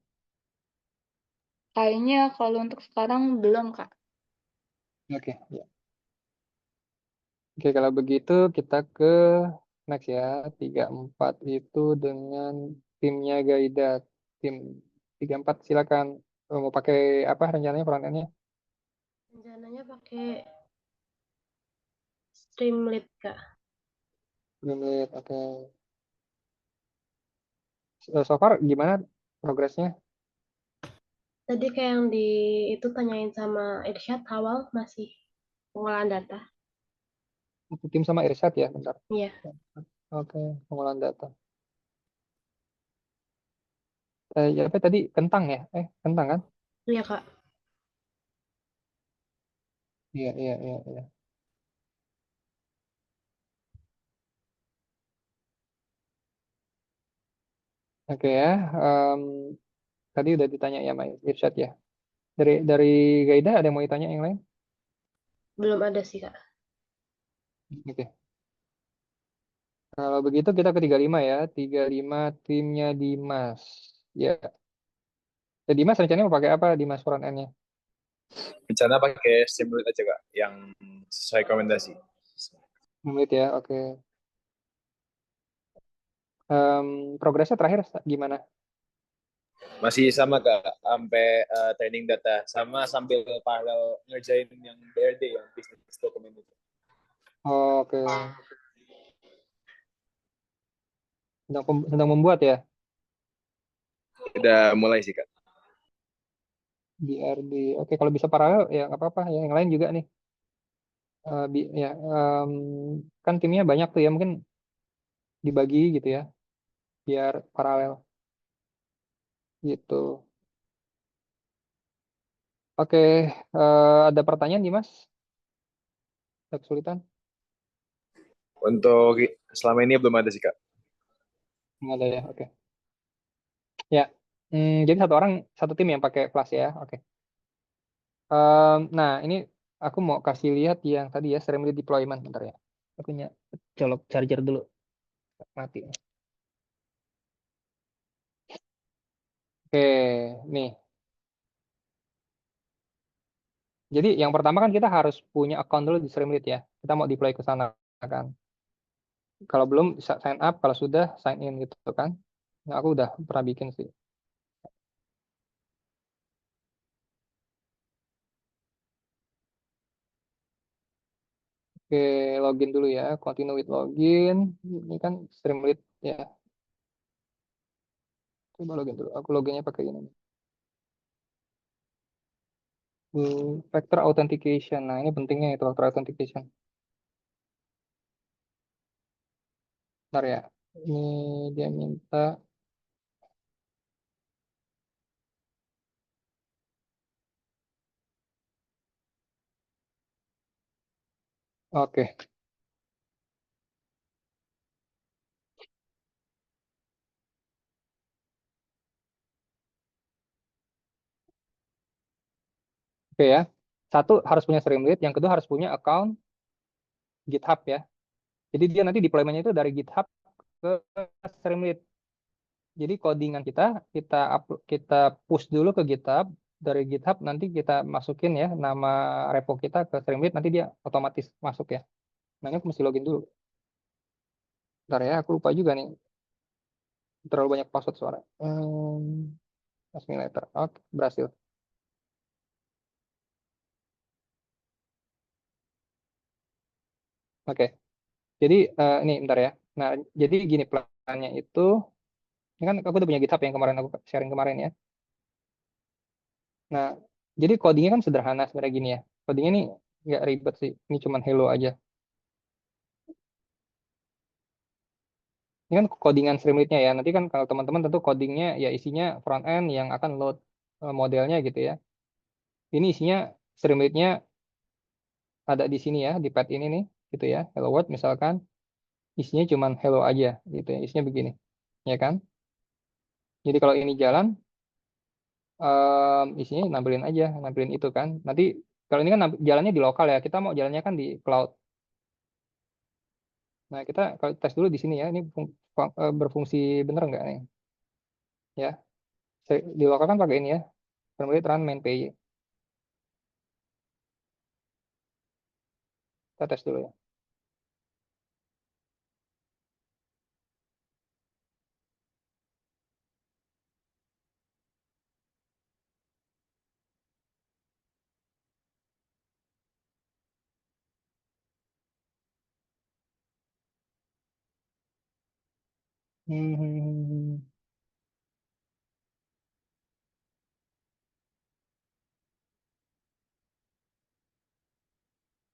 Kayaknya kalau untuk sekarang belum Kak. Oke, ya. Oke, kalau begitu kita ke next ya. 34 itu dengan timnya Gaida. Tim 34 silakan. Mau pakai apa rencananya front end-nya? rencananya pakai Streamlit, Kak. Streamlit, oke. So far gimana progresnya? Tadi kayak yang di itu tanyain sama Irsyad awal masih pengolahan data. Satu tim sama Irsyad ya, bentar. Iya, Oke, pengolahan data. Ya apa tadi kentang ya? Kentang kan? iya Kak. Iya, iya, iya, iya. Oke ya. em, Tadi udah ditanya ya Mas Irsyad ya. Dari Gaida ada yang mau ditanya yang lain? Belum ada sih Kak. Oke. Kalau begitu kita ke 35 ya. 35 timnya Dimas. Ya. Dimas rencananya mau pakai apa Dimas front end-nya? Rencana pakai Streamlit aja kak, yang sesuai rekomendasi. Menit ya, oke. Progresnya terakhir gimana? Masih sama kak, sampai training data, sama sambil paralel ngerjain yang BRD, yang business document itu. Oke. Sedang membuat ya Udah mulai sih kak. BRD. Oke, kalau bisa paralel ya nggak apa-apa ya. Yang lain juga nih. Ya, kan timnya banyak tuh ya. Mungkin dibagi gitu ya, biar paralel gitu. Oke, ada pertanyaan Dimas? Ada kesulitan? Untuk selama ini belum ada sih kak. Nggak ada ya, oke. Ya, Jadi satu tim yang pakai Flash ya. Oke. Nah, ini aku mau kasih lihat yang tadi ya, Streamlit deployment. Bentar ya. Aku colok charger dulu. Mati. Oke, nih. Jadi yang pertama kan kita harus punya account dulu di Streamlit ya. Kita mau deploy ke sana kan. Kalau belum sign up, kalau sudah sign in gitu kan. Nah, aku udah pernah bikin sih. Oke, login dulu ya. Continue with login. Ini kan Streamlit ya. Coba login dulu. Aku loginnya pakai ini. Factor authentication. Nah, ini pentingnya itu factor authentication. Bentar ya. Ini dia minta. Oke. Oke ya. Satu harus punya Streamlit, yang kedua harus punya account GitHub ya. Jadi dia nanti deployment-nya itu dari GitHub ke Streamlit. Jadi codingan kita upload, kita push dulu ke GitHub, dari GitHub nanti kita masukin ya nama repo kita ke Streamlit, nanti dia otomatis masuk ya. Nah, ini aku mesti login dulu. Bentar ya, aku lupa juga nih. Terlalu banyak password suara. Letter. Oke, berhasil. Oke. Jadi ini bentar ya. Nah, jadi gini plannya itu, ini kan aku udah punya GitHub yang kemarin aku sharing kemarin ya. Nah, jadi codingnya kan sederhana sebenarnya gini ya. Codingnya ini nggak ribet sih. Ini cuma hello aja. Ini kan codingan Streamlit-nya ya. Nanti kan kalau teman-teman tentu codingnya ya isinya front end yang akan load modelnya gitu ya. Ini isinya Streamlit-nya ada di sini ya, di pad ini nih, gitu ya. Hello World misalkan, isinya cuma hello aja gitu ya. Isinya begini, ya kan? Jadi kalau ini jalan, isinya nampilin itu kan. Nanti kalau ini kan jalannya di lokal ya, kita mau jalannya kan di cloud. Nah, kita kalau tes dulu di sini ya, ini berfungsi bener nggak nih? Ya, di lokal kan pakai ini ya, kemudian run main PY. Kita tes dulu ya. Hmm.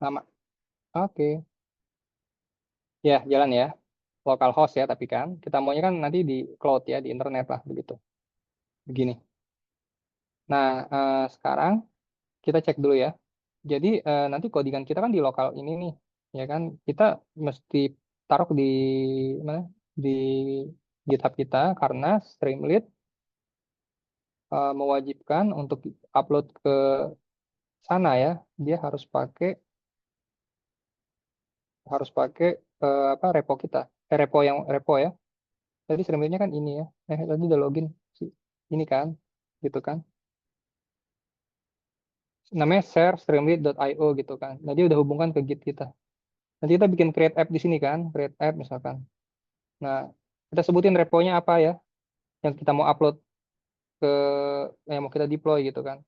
Lama. Oke. Ya, jalan ya. Local host ya, tapi kan kita maunya kan nanti di cloud ya, di internet lah begitu. Begini. Nah, sekarang kita cek dulu ya. Jadi nanti codingan kita kan di lokal ini nih, ya kan? Kita mesti taruh di mana? Di GitHub kita karena Streamlit mewajibkan untuk upload ke sana ya. Dia harus pakai apa repo kita. Repo ya. Tadi Streamlitnya kan ini ya. Tadi udah login sih. Ini kan, gitu kan. Namanya share streamlit.io gitu kan. Nah, dia udah hubungkan ke Git kita. Nanti kita bikin create app di sini kan, create app misalkan. Nah, kita sebutin reponya apa ya, yang kita mau upload ke, yang mau kita deploy gitu kan.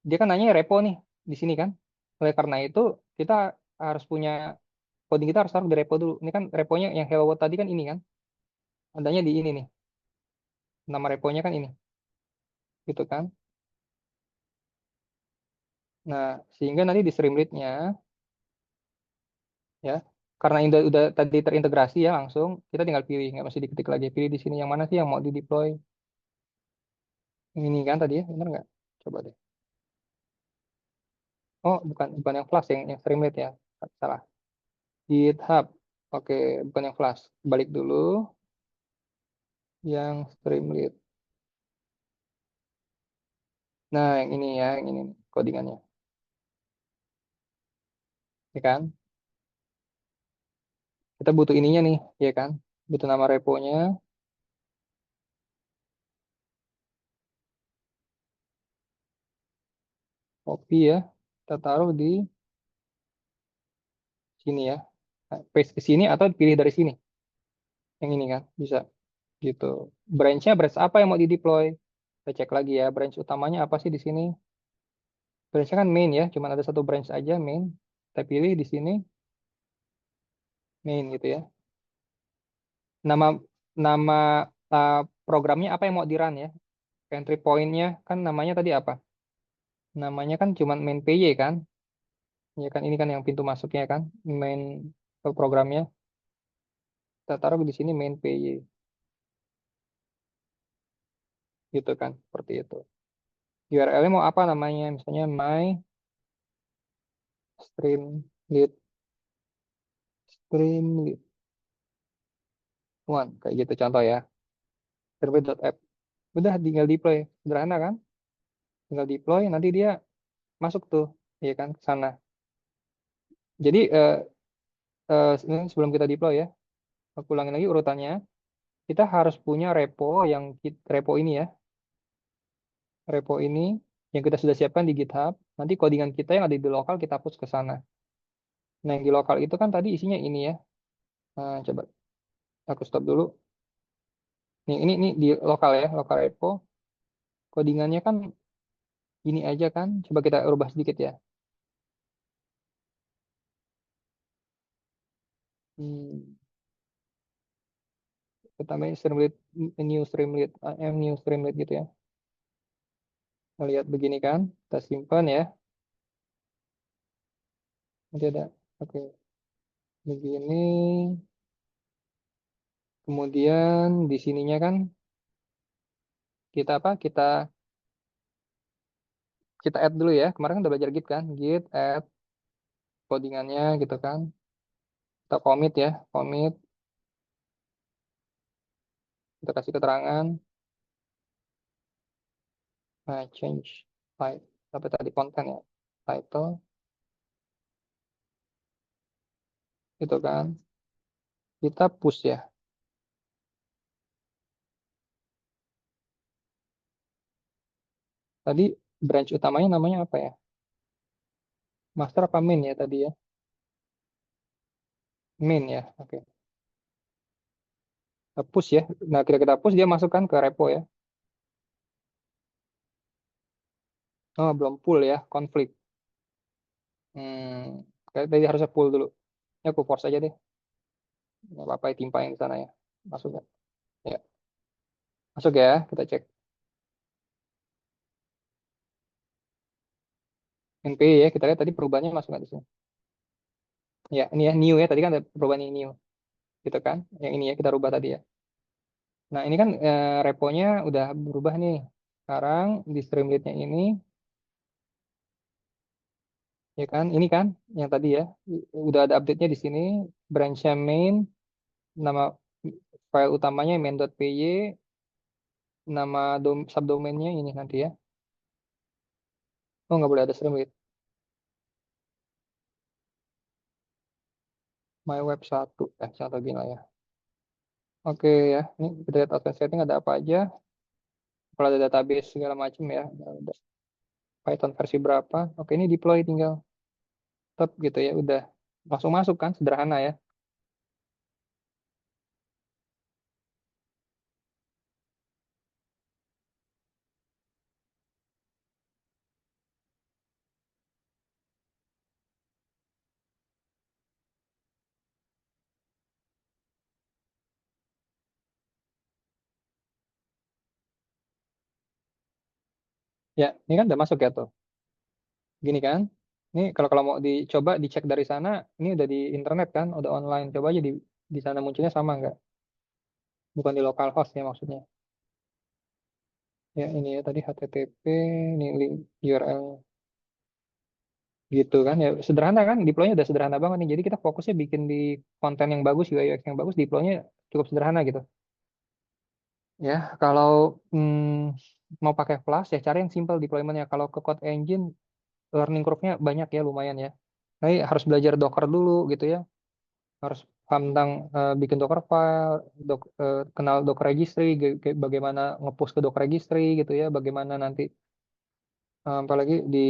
Dia kan nanya repo nih di sini kan. Oleh karena itu kita harus punya coding, kita harus taruh di repo dulu. Ini kan reponya yang hello world tadi kan ini kan. Adanya di ini nih. Nama reponya kan ini. Gitu kan. Nah, sehingga nanti di Streamlit-nya ya, karena ini udah tadi terintegrasi ya langsung, kita tinggal pilih, nggak mesti diketik lagi. Pilih di sini yang mana sih yang mau di deploy. Yang ini kan tadi ya, benar nggak? Coba deh. Oh, bukan bukan yang Flash, yang Streamlit ya. Salah. GitHub. Oke, bukan yang Flash. Balik dulu. Yang Streamlit. Nah, yang ini ya, yang ini nih, codingannya. Ya kan? Kita butuh ininya nih, ya kan? Butuh nama reponya, copy ya. Kita taruh di sini ya. Nah, paste ke sini atau pilih dari sini. Yang ini kan, bisa gitu. Branch-nya branch apa yang mau di-deploy? Kita cek lagi ya, branch utamanya apa sih di sini? Branch-nya kan main ya, cuma ada satu branch aja main. Kita pilih di sini main gitu ya. Nama nama programnya apa yang mau di-run ya? Entry point-nya kan namanya tadi apa? Namanya kan cuma main PY kan? Ya kan ini kan yang pintu masuknya kan, main programnya. Kita taruh di sini main PY gitu kan, seperti itu. URL-nya mau apa namanya? Misalnya my streamlit streamlit one kayak gitu contoh ya. Streamlit.app. Udah tinggal deploy, sederhana kan? Tinggal deploy nanti dia masuk tuh, ya kan ke sana. Jadi ini sebelum kita deploy ya, aku ulangin lagi urutannya. Kita harus punya repo ini ya, repo ini yang kita sudah siapkan di GitHub. Nanti codingan kita yang ada di lokal kita push ke sana. Nah, yang di lokal itu kan tadi isinya ini ya. Nah, coba aku stop dulu. Nih, ini di lokal ya, lokal repo. Codingannya kan ini aja kan. Coba kita ubah sedikit ya. Hmm, kita tambahin streamlit, new streamlit, new streamlit gitu ya. Kita lihat begini kan. Kita simpan ya. Nanti ada, oke, begini. Kemudian di sininya kan kita apa? Kita add dulu ya. Kemarin kan udah belajar Git kan? Git add codingannya gitu kan. Kita commit ya, commit. Kita kasih keterangan. Nah, change type. Apa tadi konten ya? Title gitu kan. Kita push ya. Tadi branch utamanya namanya apa ya? Master apa main ya tadi ya? Main ya. Oke. Kita push ya. Nah, kita push dia masukkan ke repo ya. Oh, belum pull ya, konflik. Kayak tadi harusnya pull dulu. Ya, aku force aja deh. Nggak apa-apa, timpain di sana ya. Masuk ya. Ya, masuk ya. Kita cek. NPI ya, kita lihat tadi perubahannya masuk nggak di sini. Ya, ini ya, new ya. Tadi kan ada perubahan ini new. Gitu kan. Yang ini ya, kita rubah tadi ya. Nah, ini kan reponya udah berubah nih. Sekarang di Streamlit-nya ini, ya kan, ini kan yang tadi ya, udah ada update-nya di sini. Branch-nya main, nama file utamanya main.py, nama subdomainnya ini nanti ya. Oh, nggak boleh ada Streamlit. My web 1, contoh gini lah ya. Oke ya, ini kita lihat advanced setting ada apa aja. Kalau ada database segala macam ya, ada Python versi berapa. Oke, ini deploy tinggal tetap gitu ya, udah langsung masuk kan, sederhana ya. Ya, ini kan udah masuk ya tuh. Gini kan. Ini kalau kalau mau dicoba dicek dari sana, ini udah di internet kan, udah online. Coba aja di sana munculnya sama nggak? Bukan di localhost ya maksudnya. Ya ini ya tadi HTTP, ini link URL gitu kan. Ya sederhana kan, deploy-nya udah sederhana banget nih. Jadi kita fokusnya bikin di konten yang bagus, UI UX yang bagus, deploy-nya cukup sederhana gitu. Ya, kalau mau pakai Flash ya cari yang simple deployment-nya. Kalau ke code engine learning curve-nya banyak ya lumayan ya. Jadi harus belajar Docker dulu gitu ya. Harus paham tentang bikin Docker file, kenal Docker registry, bagaimana nge-push ke Docker registry gitu ya, bagaimana nanti apalagi di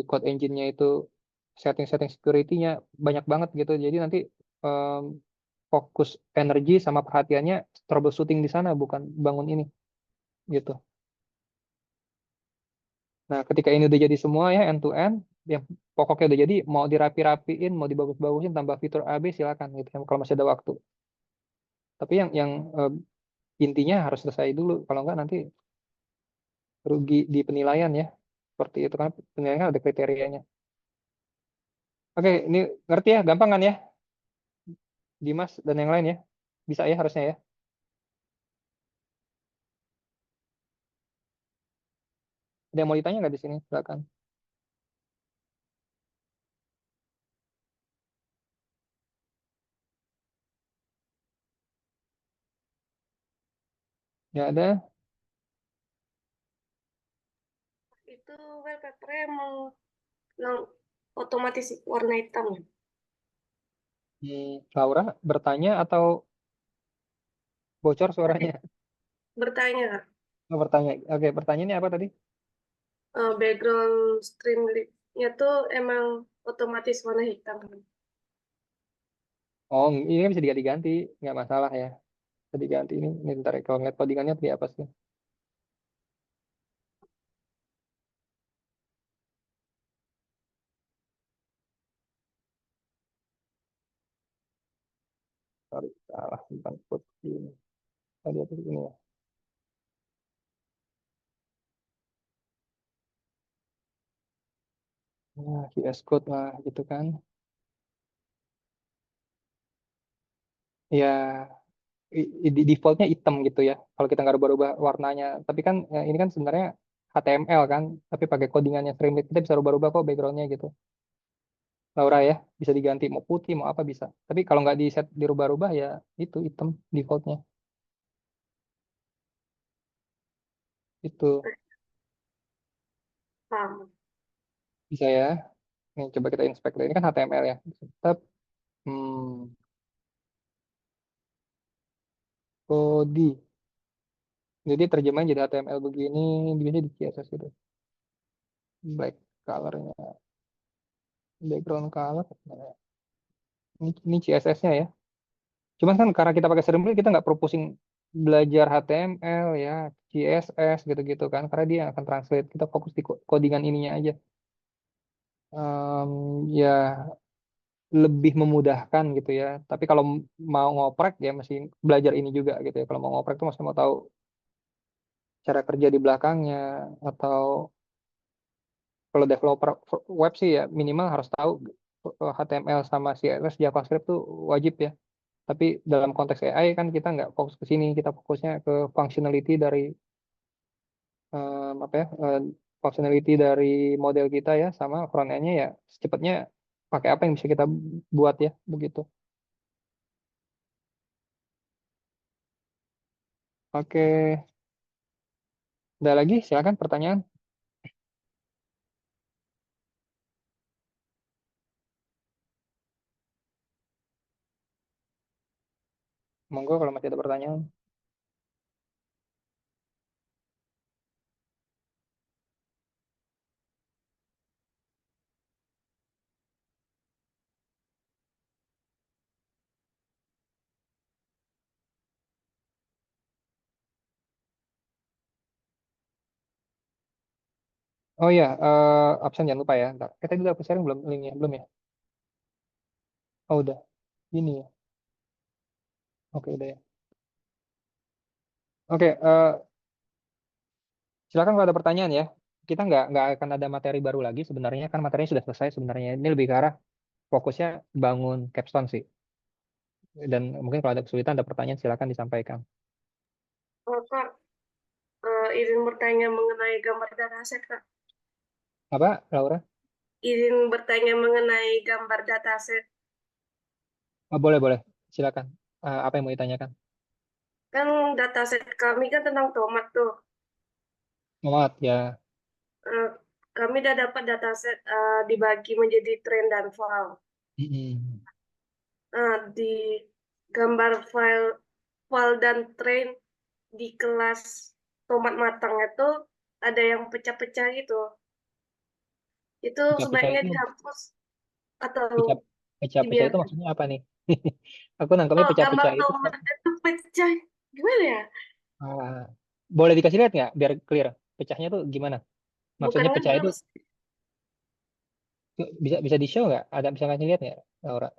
code engine-nya itu setting-setting security-nya banyak banget gitu. Jadi nanti em, fokus energi sama perhatiannya troubleshooting di sana bukan bangun ini gitu. Nah, ketika ini udah jadi semua ya end to end, yang pokoknya udah jadi mau dirapi-rapiin, mau dibagus-bagusin tambah fitur AB silakan gitu ya kalau masih ada waktu. Tapi yang intinya harus selesai dulu. Kalau enggak nanti rugi di penilaian ya. Seperti itu kan penilaian kan ada kriterianya. Oke, ini ngerti ya, gampang kan ya, Dimas dan yang lain ya. Bisa ya harusnya ya. Ada yang mau ditanya nggak di sini? Silakan. Ya ada. Itu wallpaper emang otomatis warna hitam ya? Laura bertanya atau bocor suaranya? Bertanya Kak, Oh, bertanya. Oke, pertanyaannya apa tadi? background streamlit-nya tuh emang otomatis warna hitam kan? Oh, ini kan bisa diganti-ganti, nggak masalah ya. Bisa diganti ini bentar ya. Kalau ngeliat codingannya di apa sih? Sorry, salah bukan code ini. Tadi apa sih ini ya? Nah, QS code lah gitu kan. Ya, di defaultnya hitam gitu ya. Kalau kita nggak rubah-rubah warnanya. Tapi kan ini kan sebenarnya HTML kan. Tapi pakai codingannya Streamlit kita bisa rubah-rubah kok backgroundnya gitu. Laura ya, bisa diganti mau putih mau apa bisa. Tapi kalau nggak di set dirubah-rubah ya itu hitam defaultnya. Itu Paham. bisa ya. Nih, coba kita inspect. Ini kan HTML ya. Tetap Kodi. Jadi terjemahan jadi HTML begini, biasanya di CSS gitu. Black colornya, background color. Nah, ini CSS-nya ya. Cuman kan karena kita pakai Streamlit, kita nggak perlu pusing belajar HTML ya, CSS gitu-gitu kan. Karena dia akan translate. Kita fokus di codingan ininya aja. Ya lebih memudahkan gitu ya. Tapi kalau mau ngoprek ya mesti belajar ini juga gitu ya. Kalau mau ngoprek tuh mesti mau tahu cara kerja di belakangnya atau kalau developer web sih ya minimal harus tahu HTML sama CSS JavaScript tuh wajib ya. Tapi dalam konteks AI kan kita nggak fokus ke sini, kita fokusnya ke functionality dari apa ya, functionality dari model kita ya, sama front end-nya ya secepatnya pakai apa yang bisa kita buat ya, begitu. Oke, ada lagi? Silakan pertanyaan. Monggo kalau masih ada pertanyaan. Oh iya, absen jangan lupa ya. Ntar. Kita dulu aku sharing belum linknya, belum ya? Oh udah, ini ya. Oke udah ya. Oke, silakan kalau ada pertanyaan ya. Kita nggak akan ada materi baru lagi sebenarnya kan materinya sudah selesai sebenarnya. Ini lebih ke arah fokusnya bangun capstone sih. Dan mungkin kalau ada kesulitan ada pertanyaan silakan disampaikan. Kak, izin bertanya mengenai gambar dataset Kak. Apa, Laura? Izin bertanya mengenai gambar dataset. Oh, boleh boleh. Silakan. Apa yang mau ditanyakan? Kan dataset kami kan tentang tomat tuh. Muat ya. Eh, kami udah dapat dataset dibagi menjadi trend dan file. Mm-mm. Nah, di gambar file dan trend di kelas tomat matang itu ada yang pecah-pecah gitu. Itu Pecah-pecah sebaiknya itu dihapus atau pecah pecah-pecah itu dibiarkan. maksudnya apa nih? Aku nangkapnya Oh, gambar pecah-pecah itu tomat itu pecah. Gimana ya? ah, boleh dikasih lihat nggak biar clear? Pecahnya tuh gimana? Bukan Maksudnya pecah itu ngedrop. bisa bisa di show nggak? Ada bisa ngasih lihat nggak, Laura?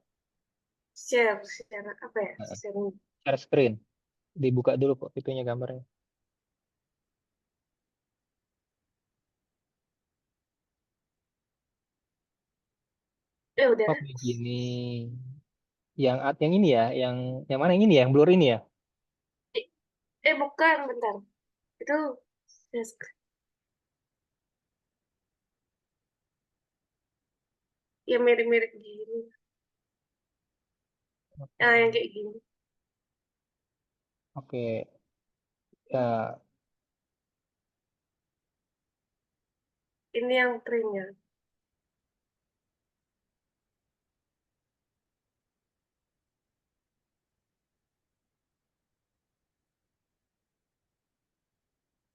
Share apa ya? Nah, Share. share screen. Dibuka dulu kok itunya gambarnya. Udah. Oh kayak gini. Yang ini ya, yang mana yang ini ya, yang blur ini ya? Eh, bukan, bentar. Itu share screen. Ya mirip-mirip gini. Ah, yang kayak gini. Oke. Ya, Ini yang trennya.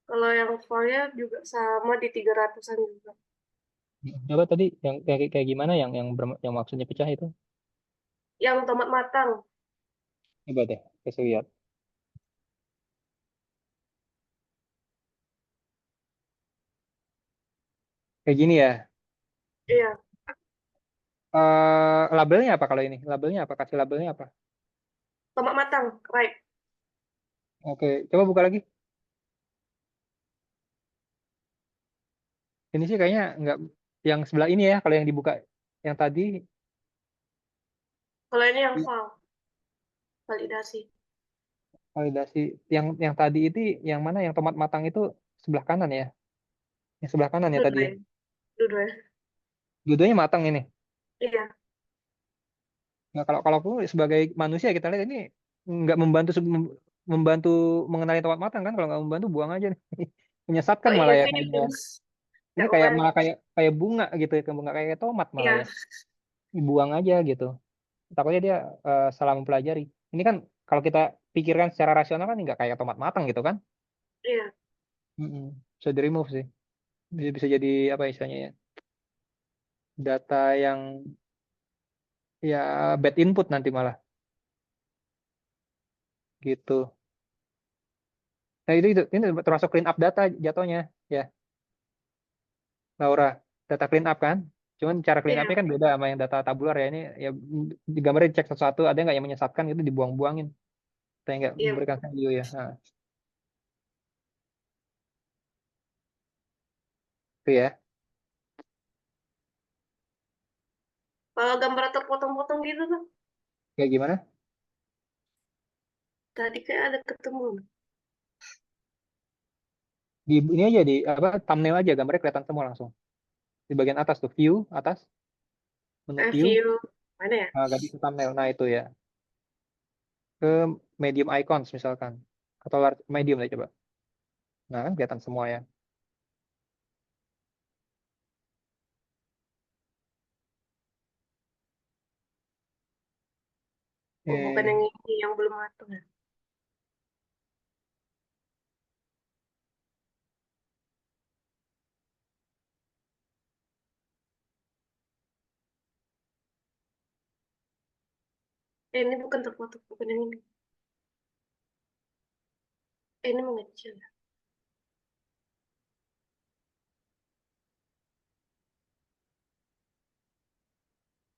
Kalau yang file juga sama di 300-an juga. coba tadi yang kayak gimana yang maksudnya pecah itu? Yang tomat matang. Coba deh, kasih lihat. Kayak gini ya. Iya, Labelnya apa kalau ini? Labelnya apa? Kasih labelnya apa? tomat matang, right. Oke, coba buka lagi. Ini sih kayaknya nggak yang sebelah ini ya. Kalau yang dibuka yang tadi Kalau ini yang file, validasi. validasi. Yang tadi itu yang mana? Yang tomat matang itu sebelah kanan ya. Yang sebelah kanan ya tadi Dua ya. ya. Dua ya. Dua-duanya matang ini. Iya. Nah, kalau aku sebagai manusia kita lihat ini nggak membantu membantu mengenali tomat matang kan? Kalau nggak membantu buang aja nih. Menyesatkan Oh iya malah ya sih itu. kayaknya. Ini Nggak kayak membantu. malah kayak bunga gitu, nggak kayak tomat malah Iya, ya. Dibuang aja gitu. Takutnya dia salah mempelajari. Ini kan kalau kita pikirkan secara rasional kan nggak kayak tomat matang gitu kan? iya. Mm-mm. Bisa di remove sih. Bisa jadi apa istilahnya ya? Data yang ya bad input nanti malah gitu. Nah itu ini termasuk clean up data jatuhnya ya, Laura. Data clean up kan? Cuman cara clean Iya, up-nya kan beda sama yang data tabular ya. Ini ya di gambarnya dicek satu-satu. Ada nggak yang menyesatkan itu dibuang-buangin. Saya nggak iya. memberikan value ya. Nah, itu ya. Kalau gambar terpotong-potong gitu tuh, Kayak gimana? tadi kayak ada ketemu. Di ini aja di apa thumbnail aja gambarnya kelihatan semua langsung. Di bagian atas tuh view atas menu view View, mana ya? ganti ke thumbnail. Nah itu ya. Ke medium icons misalkan atau large medium lah coba. Nah kan kelihatan semua ya. Oh, bukan Eh, yang ini, yang belum matang ya. Ini bukan terpotong, bukan yang ini. Ini mengecil ya.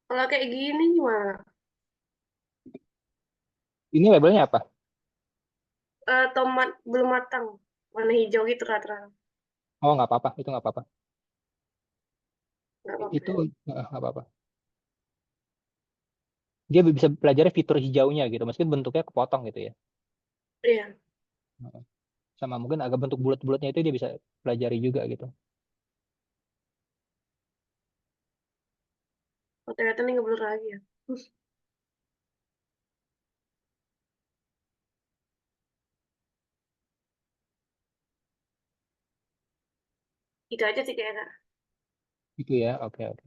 Kalau kayak gini gimana? ini labelnya apa? Tomat belum matang, warna hijau gitu rata-rata. Oh nggak apa-apa, itu nggak apa-apa. Nggak apa-apa Itu ya. nggak apa-apa. Dia bisa pelajari fitur hijaunya gitu, meskipun bentuknya kepotong gitu ya. Iya. Sama mungkin agak bentuk bulat-bulatnya itu dia bisa pelajari juga gitu. Oh, ternyata ini nggak blur lagi ya. Itu aja sih kayak Kak. Itu ya, oke oke.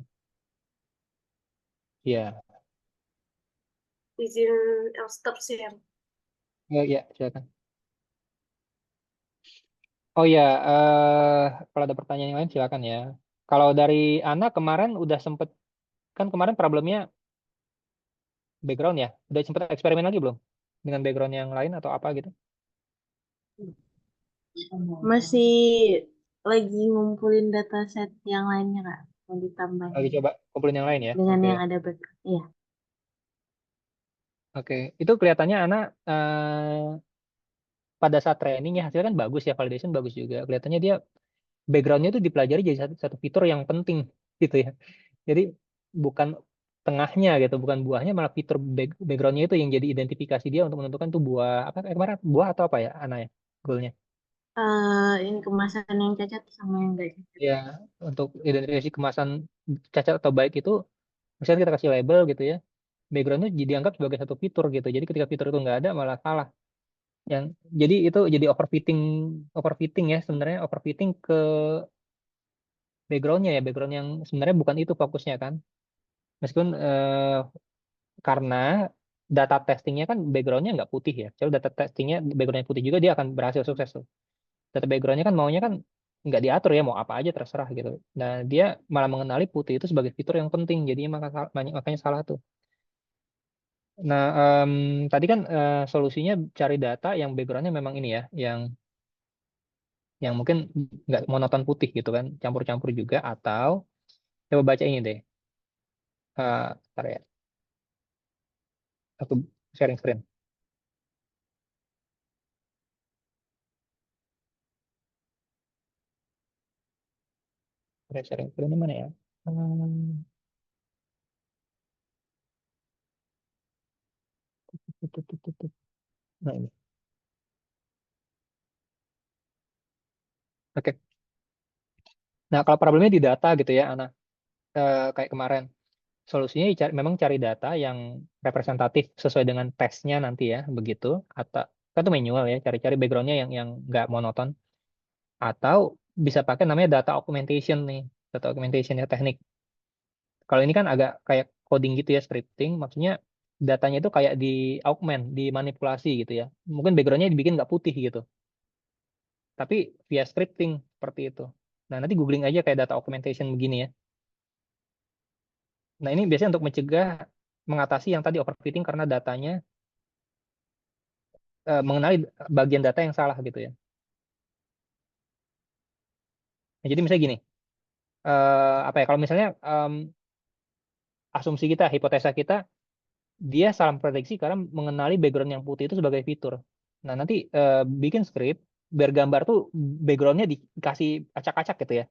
Ya, Izin stop share. ya silakan. Oh ya, kalau ada pertanyaan yang lain silakan ya. Kalau dari Ana kemarin udah sempet, kan kemarin problemnya background ya, udah sempet eksperimen lagi belum? Dengan background yang lain atau apa gitu? Masih lagi ngumpulin dataset yang lainnya Kak. Mau Lagi ditambahin coba kumpulin yang lain ya? dengan Oke, yang ada background. Iya. oke. Itu kelihatannya Ana pada saat training ya hasilnya kan bagus ya, validation bagus juga. Kelihatannya dia backgroundnya itu dipelajari jadi satu fitur yang penting gitu ya. Jadi bukan tengahnya gitu, bukan buahnya, malah fitur backgroundnya itu yang jadi identifikasi dia untuk menentukan tuh buah apa kemarin buah atau apa ya Ana ya goalnya. Ini kemasan yang cacat sama yang enggak cacat. Ya untuk identifikasi kemasan cacat atau baik itu misalnya kita kasih label gitu ya, backgroundnya jadi dianggap sebagai satu fitur gitu. Jadi ketika fitur itu nggak ada malah salah. Yang jadi itu jadi overfitting ya sebenarnya overfitting ke backgroundnya ya background yang sebenarnya bukan itu fokusnya kan. Meskipun karena data testingnya kan backgroundnya nggak putih ya. Kalau data testingnya backgroundnya putih juga dia akan berhasil sukses tuh. Data backgroundnya kan maunya kan nggak diatur ya mau apa aja terserah gitu. Nah dia malah mengenali putih itu sebagai fitur yang penting. Jadi makanya salah tuh. Nah tadi kan solusinya cari data yang backgroundnya memang ini ya, yang mungkin nggak monoton putih gitu kan, campur-campur juga atau coba baca ini deh. Ntar ya, aku sharing screen. Sharing screen mana ya? Hmm, Nah ini. Oke. Nah kalau problemnya di data gitu ya, Ana, kayak kemarin, solusinya memang cari data yang representatif sesuai dengan tesnya nanti ya, begitu. Atau kan itu manual ya, cari-cari backgroundnya yang nggak monoton. Atau bisa pakai namanya data augmentation nih, data augmentation ya teknik. Kalau ini kan agak kayak coding gitu ya, scripting, maksudnya datanya itu kayak di augment, dimanipulasi gitu ya. Mungkin backgroundnya dibikin nggak putih gitu, tapi via scripting seperti itu. Nah, nanti googling aja kayak data augmentation begini ya. Nah, ini biasanya untuk mencegah mengatasi yang tadi overfitting karena datanya mengenali bagian data yang salah gitu ya. Nah, jadi misalnya gini, apa ya? Kalau misalnya asumsi kita, hipotesa kita, dia salah prediksi karena mengenali background yang putih itu sebagai fitur. Nah, nanti bikin script biar gambar tuh backgroundnya dikasih acak-acak gitu ya.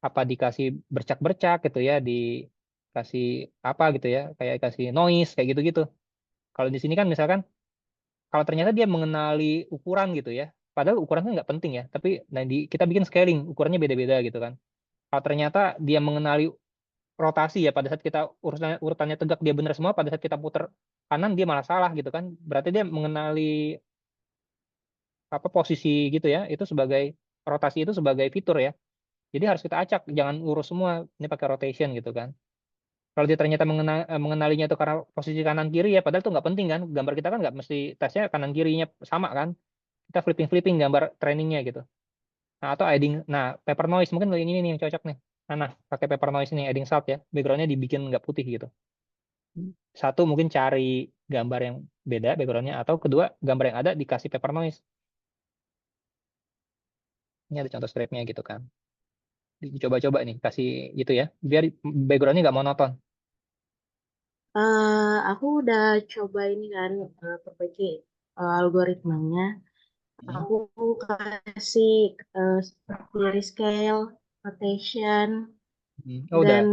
Apa dikasih bercak-bercak gitu ya, dikasih apa gitu ya, kayak kasih noise kayak gitu-gitu. Kalau di sini kan misalkan kalau ternyata dia mengenali ukuran gitu ya, padahal ukuran kan nggak penting ya, tapi nah kita bikin scaling ukurannya beda-beda gitu kan. Kalau ternyata dia mengenali rotasi ya pada saat kita urutannya tegak dia benar semua, pada saat kita putar kanan dia malah salah gitu kan. Berarti dia mengenali apa posisi gitu ya, itu sebagai rotasi itu sebagai fitur ya. Jadi harus kita acak, jangan urus semua ini pakai rotation gitu kan. Kalau dia ternyata mengenalinya itu karena posisi kanan kiri ya, padahal itu nggak penting kan. Gambar kita kan nggak mesti tesnya kanan kirinya sama kan. Kita flipping flipping gambar trainingnya gitu. Nah atau adding, nah paper noise mungkin ini nih yang cocok nih. Nah pakai paper noise nih adding salt ya, backgroundnya dibikin nggak putih gitu. Satu mungkin cari gambar yang beda backgroundnya atau kedua gambar yang ada dikasih paper noise. Ini ada contoh scriptnya gitu kan. Dicoba-coba nih kasih gitu ya, biar backgroundnya nggak monoton. Aku udah coba ini kan perbaiki algoritmanya. Hmm. Aku kasih seperti rescale, rotation, Oh dan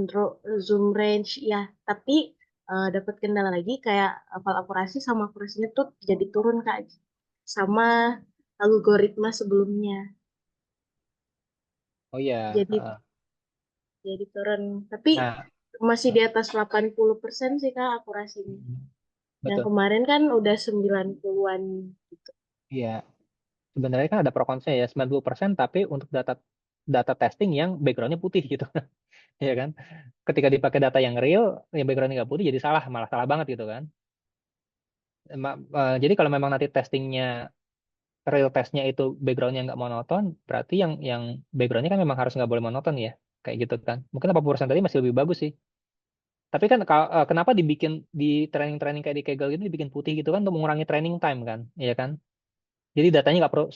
udah. zoom range ya. Tapi dapat kendala lagi kayak kalau akurasi sama akurasinya tuh jadi turun Kak. Sama algoritma sebelumnya. Oh iya. Jadi jadi turun. Tapi Nah, masih di atas 80% sih Kak akurasinya. Yang betul. kemarin kan udah 90-an gitu. Iya. Sebenarnya kan ada pro kontra ya 90% tapi untuk data data testing yang backgroundnya putih gitu, ya kan? Ketika dipakai data yang real, yang backgroundnya nggak putih jadi salah, malah salah banget gitu kan. Jadi kalau memang nanti testingnya real testnya itu backgroundnya nggak monoton, berarti yang backgroundnya kan memang harus nggak boleh monoton ya, kayak gitu kan. Mungkin 80% tadi masih lebih bagus sih. Tapi kan kenapa dibikin di training-training kayak di Kaggle gitu dibikin putih gitu kan untuk mengurangi training time kan, ya kan? Jadi datanya nggak perlu,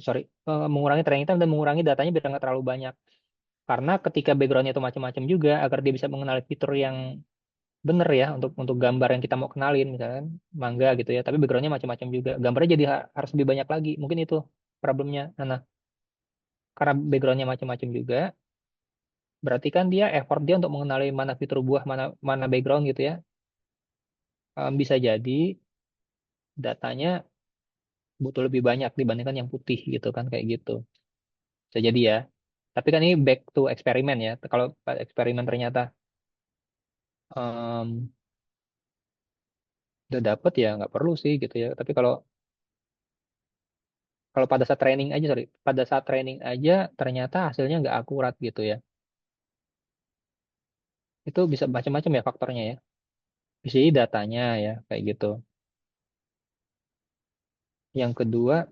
sorry, mengurangi training time dan mengurangi datanya biar nggak terlalu banyak. Karena ketika backgroundnya itu macam-macam juga, agar dia bisa mengenali fitur yang bener ya untuk gambar yang kita mau kenalin, misalkan mangga gitu ya. Tapi backgroundnya macam-macam juga. Gambarnya jadi harus lebih banyak lagi. Mungkin itu problemnya. Nah, karena backgroundnya macam-macam juga, berarti kan dia effort dia untuk mengenali mana fitur buah, mana mana background gitu ya. Bisa jadi datanya butuh lebih banyak dibandingkan yang putih gitu kan kayak gitu. Bisa jadi ya. Tapi kan ini back to eksperimen ya. Kalau eksperimen ternyata em, udah dapet ya nggak perlu sih gitu ya. Tapi kalau kalau pada saat training aja, sorry, pada saat training aja ternyata hasilnya nggak akurat gitu ya. Itu bisa macam-macam ya faktornya ya. Bisa jadi datanya ya kayak gitu. Yang kedua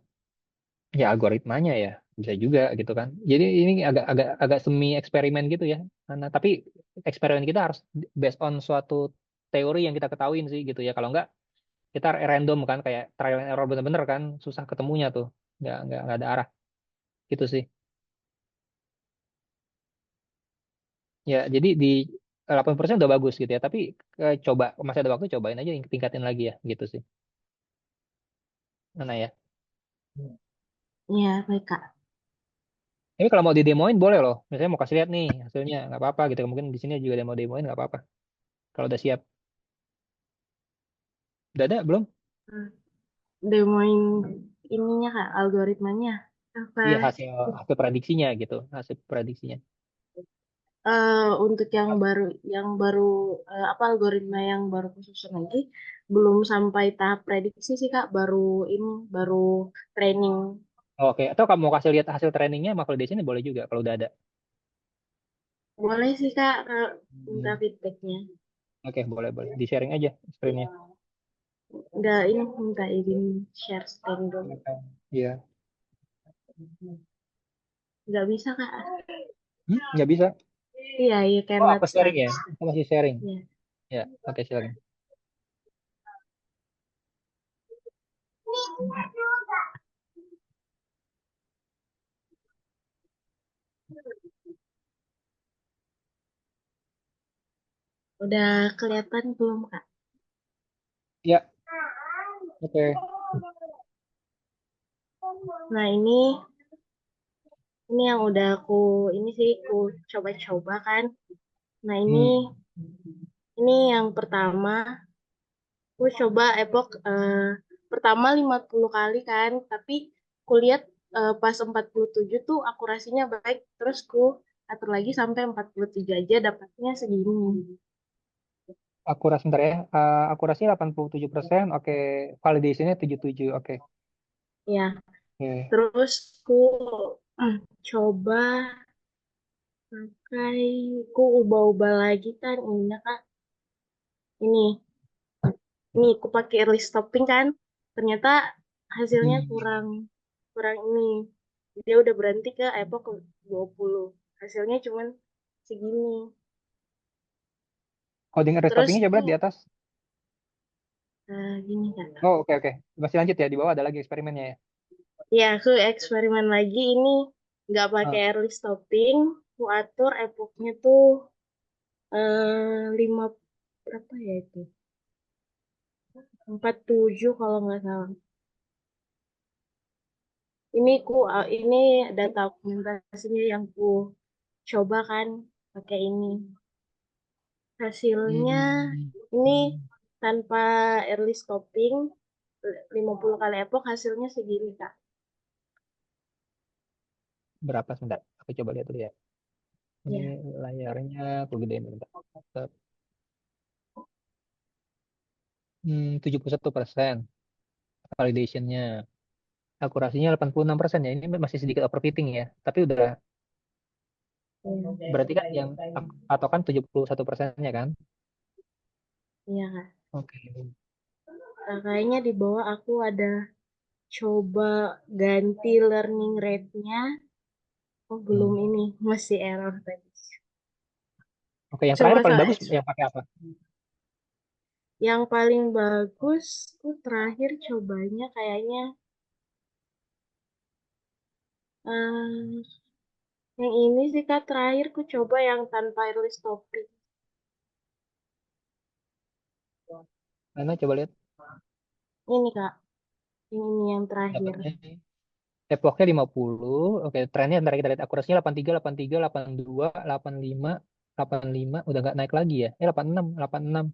ya algoritmanya ya bisa juga gitu kan. Jadi ini agak agak agak semi eksperimen gitu ya. Nah, tapi eksperimen kita harus based on suatu teori yang kita ketahuin sih gitu ya. Kalau nggak kita random kan kayak trial and error bener-bener kan susah ketemunya tuh. Nggak ada arah gitu sih. Ya, jadi di 80% udah bagus gitu ya. Tapi coba masih ada waktu cobain aja tingkatin lagi ya gitu sih. Mana ya? Iya, baik Kak. Ini kalau mau didemoin boleh loh. Misalnya mau kasih lihat nih hasilnya nggak apa-apa gitu. Mungkin di sini juga demo demoin nggak apa-apa. Kalau udah siap. Udah ada belum? Hmm. Demoin ininya Kak, algoritmanya. Apa? Iya hasil hasil prediksinya gitu. Hasil prediksinya. Untuk yang baru apa algoritma yang baru kususun lagi, belum sampai tahap prediksi sih Kak, baru training. Oke. Atau kamu mau kasih lihat hasil trainingnya sama validation boleh juga kalau udah ada. Boleh sih Kak, kalau minta Hmm. feedbacknya. Oke, boleh boleh. Di sharing aja screen-nya. Nggak ini minta izin share screen dulu. Oke. Iya. Nggak bisa Kak. Nggak bisa. Iya, you Oh, cannot aku sharing share. ya. Aku masih sharing. Ya. Ya, oke silakan. Udah kelihatan belum Kak? Ya, oke. Nah ini yang udah ini sih aku coba-coba kan. Nah Hmm. ini yang pertama aku coba Epoch pertama 50 kali kan, tapi aku lihat pas 47 tuh akurasinya baik, terus aku atur lagi sampai 43 aja dapatnya segini. Akurasi sebentar ya. Akurasi 87%. Oke. Validationnya 77. Oke. Ya, Oke. terus aku coba pakai, aku ubah-ubah lagi kan ininya Kak. Ini, ini aku pakai early stopping kan, ternyata hasilnya Hmm. kurang kurang ini. Dia udah berhenti ke Epoch 20. Hasilnya cuman segini. Coding and Terus stoppingnya coba lihat di tuh atas. gini Kak. Oh, oke oke. Masih lanjut ya. Di bawah ada lagi eksperimennya ya. Ya, aku eksperimen lagi ini nggak pakai Ah, early stopping. Aku atur epochnya tuh 5 berapa ya itu? 47 kalau nggak salah. Ini data dokumentasinya yang ku coba kan pakai ini. Hasilnya hmm. ini tanpa early stopping 50 kali epoch hasilnya segini Kak. Berapa sebentar? Aku coba lihat dulu ya. Ini Ya. layarnya aku gedein bentar. 71% validationnya. Akurasinya 86% ya. Ini masih sedikit overfitting ya. Tapi udah Iya, Berarti kan yang atau kan 71%-nya kan? iya Kak. Oke. Kayaknya di bawah aku ada coba ganti learning rate-nya. Oh, belum Hmm. ini, masih error tadi. Oke, yang Coba terakhir paling Kak, bagus yang pakai apa? yang paling bagus tuh terakhir cobanya kayaknya eh, yang ini sih Kak, terakhir ku coba yang tanpa early stopping. Mana coba lihat Ini Kak, ini yang terakhir. dapatnya. Epochnya 50. Oke, trennya ntar kita lihat akurasinya 83, 83, 82, 85, 85 udah nggak naik lagi ya. 86, 86.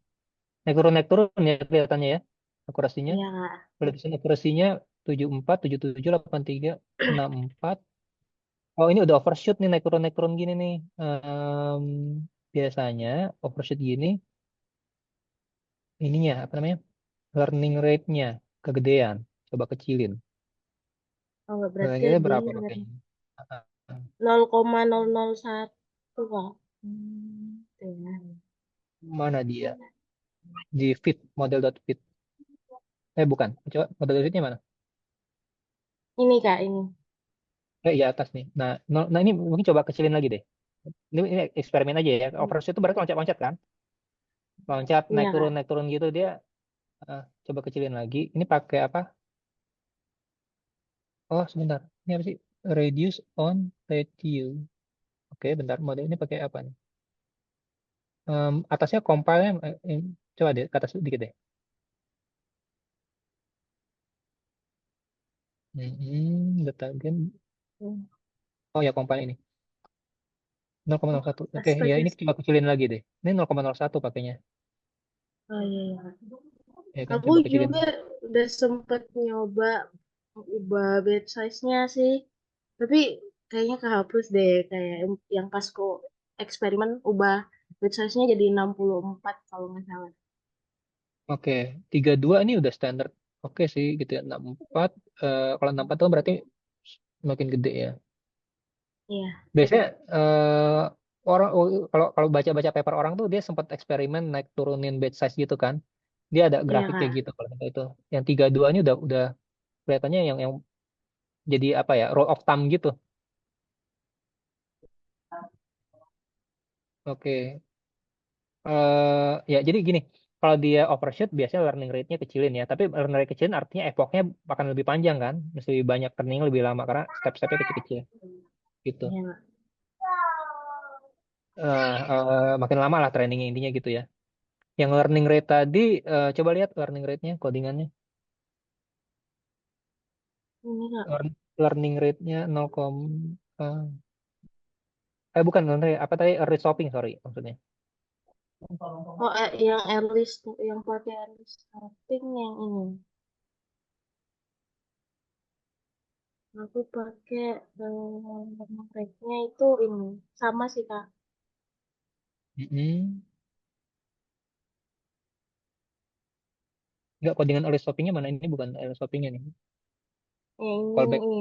Naik turun ya kelihatannya ya. Akurasinya. Iya Kak. Kalau di sini akurasinya 74, 77, 83, 64. Oh, ini udah overshoot nih naik turun gini nih. Biasanya overshoot gini ininya apa namanya? Learning rate-nya kegedean. Coba kecilin. Oh, nggak Learning berarti rate di berapa pakainya? 0,001 Kak. Tuh ya. Mana dia? Di fit, model.fit. Bukan. Coba model.fitnya mana? Ini Kak, ini. Iya atas nih. Nah ini mungkin coba kecilin lagi deh. Ini eksperimen aja ya. Overshoot itu berarti loncat-loncat kan? Loncat, Iya Kak. naik turun gitu dia. Coba kecilin lagi. Ini pakai apa? Oh, sebentar. Ini apa sih? Reduce on ratio. Oke, bentar. Model ini pakai apa nih? Atasnya compile-nya, coba deh, ke atas dikit deh. Data game. Oh ya, compile ini. Oh, 0,01. Oke, ya astaga. ini coba kecilin lagi deh. Ini 0,01 pakainya. Oh iya, iya. Ya kan, Aku coba kecilin. juga udah sempet nyoba ubah bed size-nya sih. Tapi kayaknya kehapus deh. Kayak yang pas ku eksperimen ubah bed size-nya jadi 64 kalau nggak salah. Oke, 32 ini udah standar. Oke sih, gitu ya. 64. Kalau 64 itu berarti makin gede ya. Iya, Biasanya orang kalau kalau baca-baca paper orang tuh dia sempat eksperimen naik turunin batch size gitu kan. Dia ada iya grafik kayak Kak. gitu kalau itu. Yang 32 ini udah kelihatannya yang jadi apa ya? Rule of thumb gitu. Oke. Ya jadi gini, kalau dia overshoot biasanya learning rate-nya kecilin ya. Tapi learning rate kecilin artinya epochnya akan lebih panjang kan? Mesti lebih banyak training lebih lama karena step-stepnya kecil-kecil gitu. Iya Kak. Makin lama lah trainingnya intinya gitu ya. Yang learning rate tadi, coba lihat learning rate-nya, codingannya. Ini Kak. Learning rate-nya 0, bukan learning rate, apa tadi? Early shopping, sorry, maksudnya. Oh, yang yang pakai early starting yang ini. Aku pakai rate-nya itu ini. Sama sih Kak. Mm-mm. Enggak, codingan early shopping-nya mana? Ini bukan early shopping-nya nih. Yang Callback. ini.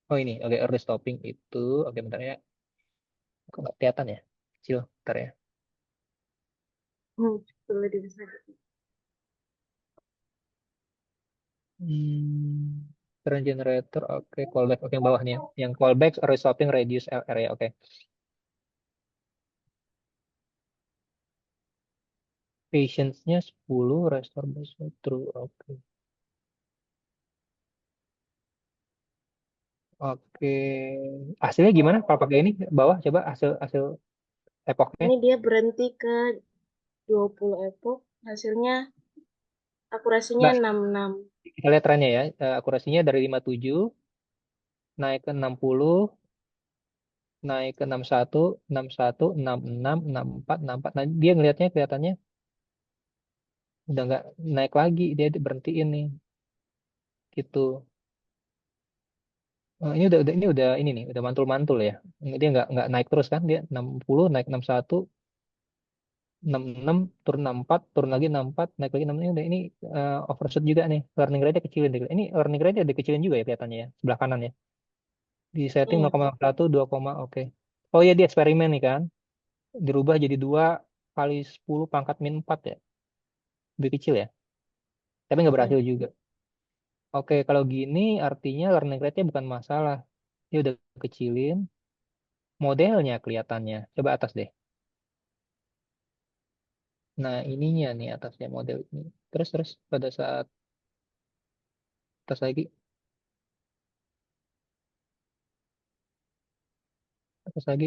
Oh ini, oke, early stopping itu. Oke, bentar ya. Kok nggak kelihatan ya? Kecil, bentar ya. Perlu dibesar. Current generator, oke, callback, oke, yang bawah nih ya. Yang callback, early stopping, reduce area, oke. Patience-nya 10, restore by true, oke. Oke, hasilnya gimana kalau pakai ini? Bawah, coba hasil hasil epochnya. Ini dia berhenti ke 20 epoch. Hasilnya akurasinya Nah, 66. kita lihat trennya ya. Akurasinya dari 57 naik ke 60, naik ke 61, 61, 66, 64, 64. Nah, dia ngelihatnya kelihatannya udah nggak naik lagi, dia berhentiin nih, gitu. Ini nih, udah mantul-mantul ya. Dia nggak naik terus kan? Dia 60 naik 61, 66 turun 64, turun lagi 64, naik lagi 66. Udah ini overshoot juga nih. Learning rate-nya kecilin deh. Ini learning rate-nya dikecilin juga ya kelihatannya ya, sebelah kanan ya. Di setting Iya. 0,1, 2, oke. Oh iya, di eksperimen nih kan. Dirubah jadi 2 kali 10 pangkat min 4 ya. Lebih kecil ya. Tapi nggak Iya. berhasil juga. Oke, kalau gini artinya learning rate-nya bukan masalah. Dia udah kecilin. Modelnya kelihatannya. Coba atas deh. Nah, ininya nih atasnya model ini. Terus pada saat atas lagi, atas lagi,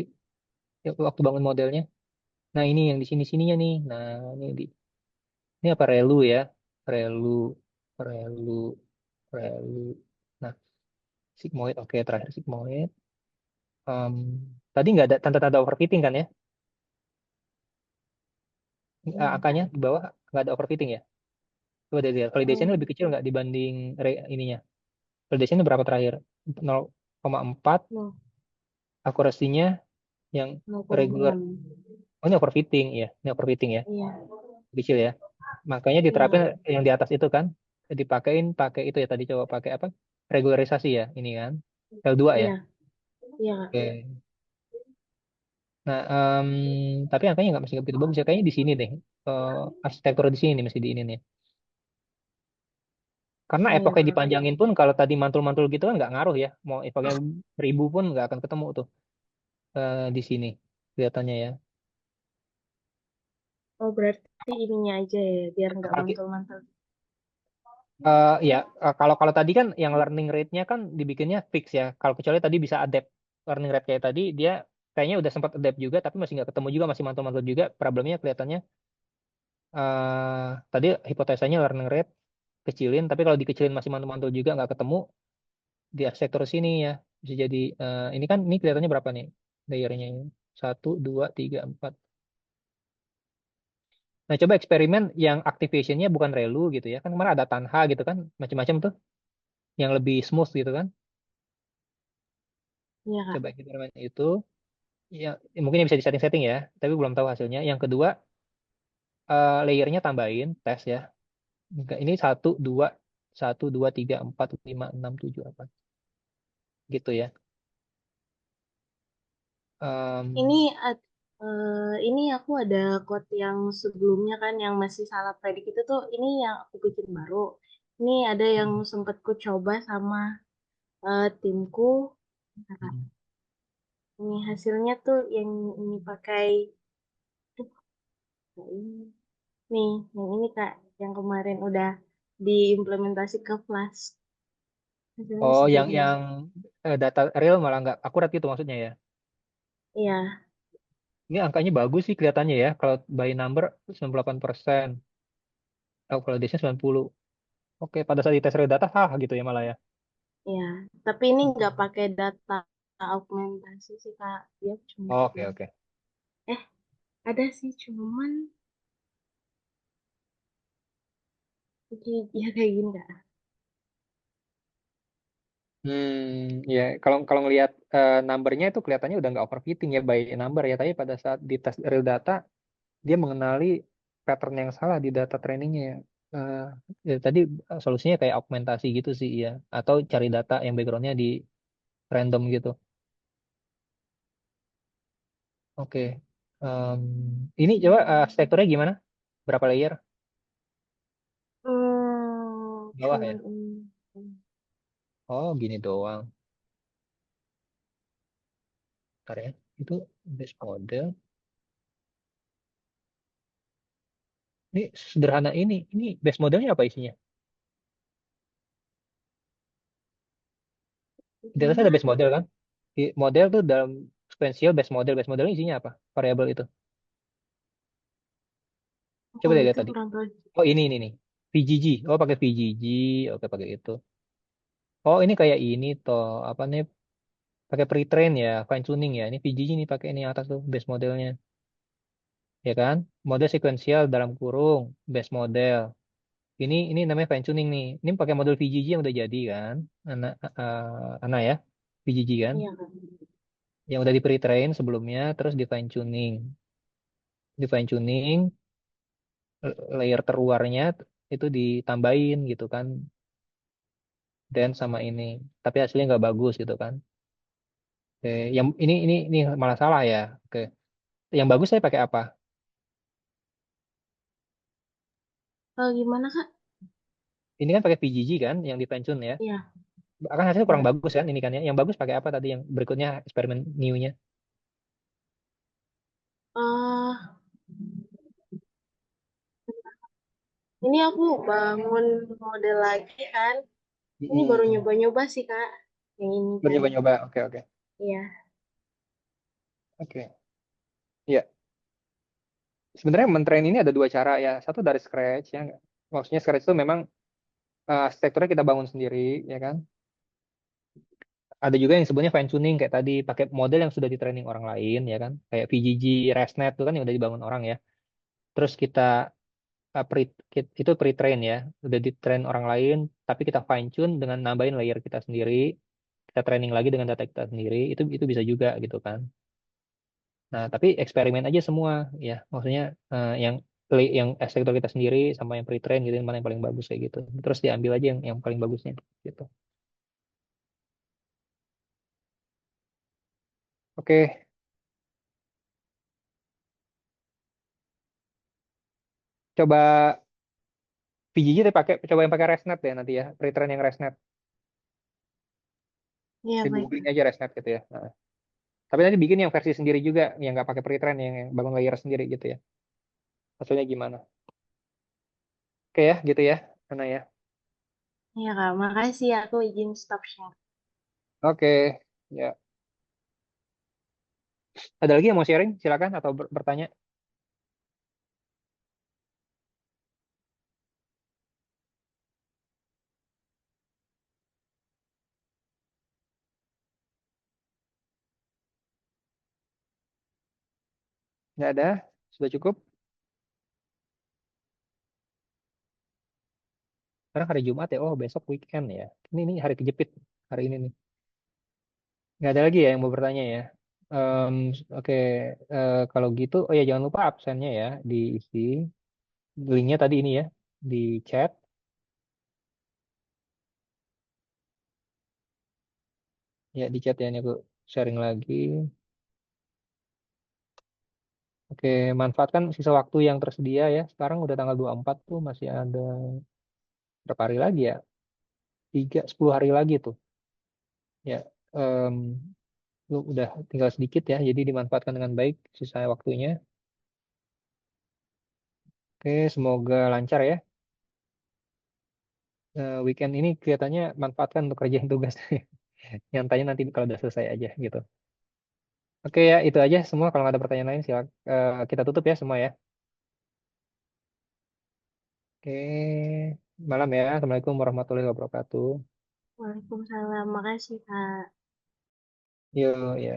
ya, waktu bangun modelnya. Nah, ini yang di sini-sininya nih. Nah, ini apa relu ya? Relu, relu, relu. Nah, sigmoid. Oke, terakhir sigmoid. Em, Tadi nggak ada tanda-tanda overfitting kan ya? Iya. Angkanya di bawah nggak ada overfitting ya? Coba deh lihat. Validation lebih Hmm, kecil nggak dibanding ininya? Validation berapa terakhir? 0,4. nol Akurasinya yang nol koma regular. enam. Oh, ini overfitting ya. Ini overfitting ya. Iya. Kecil ya. Makanya diterapin Iya. yang di atas itu kan. Pakai itu ya tadi, coba pakai apa? Regularisasi ya ini kan. L2 ya. Iya. Iya, Kak. Oke. Nah, tapi angkanya nggak masih nggak begitu bagus ya. Kayaknya di sini deh. Arsitektur di sini nih mesti di ini nih. Karena Oh iya, epoknya Kak. dipanjangin pun kalau tadi mantul-mantul gitu kan nggak ngaruh ya. Mau epoknya 1000 pun nggak akan ketemu tuh di sini kelihatannya ya. Oh, berarti ininya aja ya, biar nggak Karena mantul-mantul. ya, kalau kalau tadi kan yang learning rate-nya kan dibikinnya fix ya. Kalau kecuali tadi bisa adapt learning rate kayak tadi, dia kayaknya udah sempat adapt juga, tapi masih nggak ketemu juga, masih mantul-mantul juga. Problemnya kelihatannya tadi hipotesanya learning rate kecilin, tapi kalau dikecilin masih mantul-mantul juga nggak ketemu di arsitektur sini ya. Bisa jadi ini kan ini kelihatannya berapa nih layernya ini? 1, 2, 3, 4. Nah, coba eksperimen yang activation-nya bukan relu gitu ya. Kan kemarin ada tanha gitu kan, macam-macam tuh yang lebih smooth gitu kan. Iya, Kak. Coba eksperimen itu. Ya, mungkin bisa di setting-setting ya, tapi belum tahu hasilnya. Yang kedua, layernya tambahin tes ya. Ini 1, 2, 1, 2, 3, 4, 5, 6, 7, 8 gitu ya. Ini Em, ini aku ada quote yang sebelumnya kan yang masih salah predik itu tuh ini yang aku bikin baru. Ini ada yang sempat ku coba sama timku. Nah, Kak, ini hasilnya tuh yang ini pakai tuh, Kak, ini. Nih, yang ini Kak, yang kemarin udah diimplementasi ke Flash. Hasilnya oh, yang segini. data real malah nggak akurat gitu maksudnya ya. Iya, Ini angkanya bagus sih kelihatannya ya. Kalau by number 98%, validation 90. Oke, pada saat dites real data salah gitu ya malah ya. iya. Tapi ini nggak pakai data augmentasi sih Kak. Dia cuma Oke, pakai. oke. Eh, ada sih cuman ya kayak gini Kak. Ya kalau kalau ngelihat numbernya itu kelihatannya udah nggak overfitting ya by number ya. Tapi pada saat dites real data dia mengenali pattern yang salah di data trainingnya ya. Eh, ya tadi solusinya kayak augmentasi gitu sih ya, atau cari data yang backgroundnya di random gitu. Oke. Em, ini coba arsitekturnya gimana? Berapa layer? Bawah Cuman ya? ini. Oh, gini doang. Ntar ya. Itu base model. Ini sederhana ini. Ini base modelnya apa isinya? Di atas ada Gimana? base model kan? Di model tuh dalam sequential base model. Base modelnya isinya apa? Variabel itu. Oh, Coba kalau deh lihat itu tadi. kurang tahu. Oh, ini nih. VGG. Oh, pakai VGG. Oke, pakai itu. Oh, ini kayak ini toh. Apa nih? Pakai pre-train ya, fine tuning ya. Ini VGG nih pakai ini atas tuh base modelnya. Ya kan? Model sequential dalam kurung base model. Ini namanya fine tuning nih. Ini pakai model VGG yang udah jadi kan? Anak anak ya. VGG kan? Iya Kak. Yang udah di pre-train sebelumnya terus di fine tuning. Di fine tuning layer terluarnya itu ditambahin gitu kan. Dan sama ini. Tapi hasilnya nggak bagus gitu kan. Oke, yang ini malah salah ya. Oke. Yang bagus saya pakai apa? Gimana Kak? Ini kan pakai PGG kan yang di fine tune ya. Iya, Akan hasilnya kurang iya. bagus kan ini kan ya. Yang bagus pakai apa tadi yang berikutnya eksperimen new-nya? eh ini aku bangun model lagi kan. Ini baru Mm-mm. nyoba-nyoba sih Kak. Yang ini kan. Nyoba-nyoba. Oke, oke. Iya, Oke. Iya. Sebenarnya mentrain ini ada dua cara ya. Satu dari scratch ya. Maksudnya scratch itu memang arsitekturnya kita bangun sendiri ya kan. Ada juga yang sebenarnya fine tuning kayak tadi pakai model yang sudah di training orang lain ya kan. Kayak VGG, ResNet itu kan yang udah dibangun orang ya. Terus kita itu pre-train ya, udah di-train orang lain, tapi kita fine tune dengan nambahin layer kita sendiri, kita training lagi dengan data kita sendiri, itu bisa juga gitu kan. Nah, tapi eksperimen aja semua ya, maksudnya yang arsitektur kita sendiri sama yang pre-train gitu, mana yang paling bagus kayak gitu. Terus diambil aja yang paling bagusnya gitu. Oke, coba PGG deh coba yang pakai ResNet ya nanti ya, pre-train yang ResNet. iya Di baik. googling aja ResNet gitu ya. Nah, tapi nanti bikin yang versi sendiri juga, yang nggak pakai pre-train, yang bangun layer sendiri gitu ya. Hasilnya gimana? Oke ya, gitu ya, Ana ya. Iya Kak, makasih aku izin stop share. Oke, ya. Ada lagi yang mau sharing? Silakan atau bertanya. Nggak ada? Sudah cukup? Sekarang hari Jumat ya. Oh, besok weekend ya. Ini hari kejepit hari ini nih. Nggak ada lagi ya yang mau bertanya ya. Em, oke, kalau gitu, oh ya jangan lupa absennya ya diisi. Linknya tadi ini ya di chat. Ya di chat ya ini aku sharing lagi. Oke, manfaatkan sisa waktu yang tersedia ya. Sekarang udah tanggal 24 tuh masih ada berapa hari lagi ya? 10 hari lagi tuh. Ya, em, lu udah tinggal sedikit ya, jadi dimanfaatkan dengan baik sisa waktunya. Oke, semoga lancar ya. Weekend ini kelihatannya manfaatkan untuk kerjain tugas. Nyantanya nanti kalau udah selesai aja gitu. Oke ya, itu aja semua. Kalau nggak ada pertanyaan lain, silakan kita tutup ya semua ya. Oke, malam ya. Assalamualaikum warahmatullahi wabarakatuh. Waalaikumsalam, makasih Kak. Yuk, ya.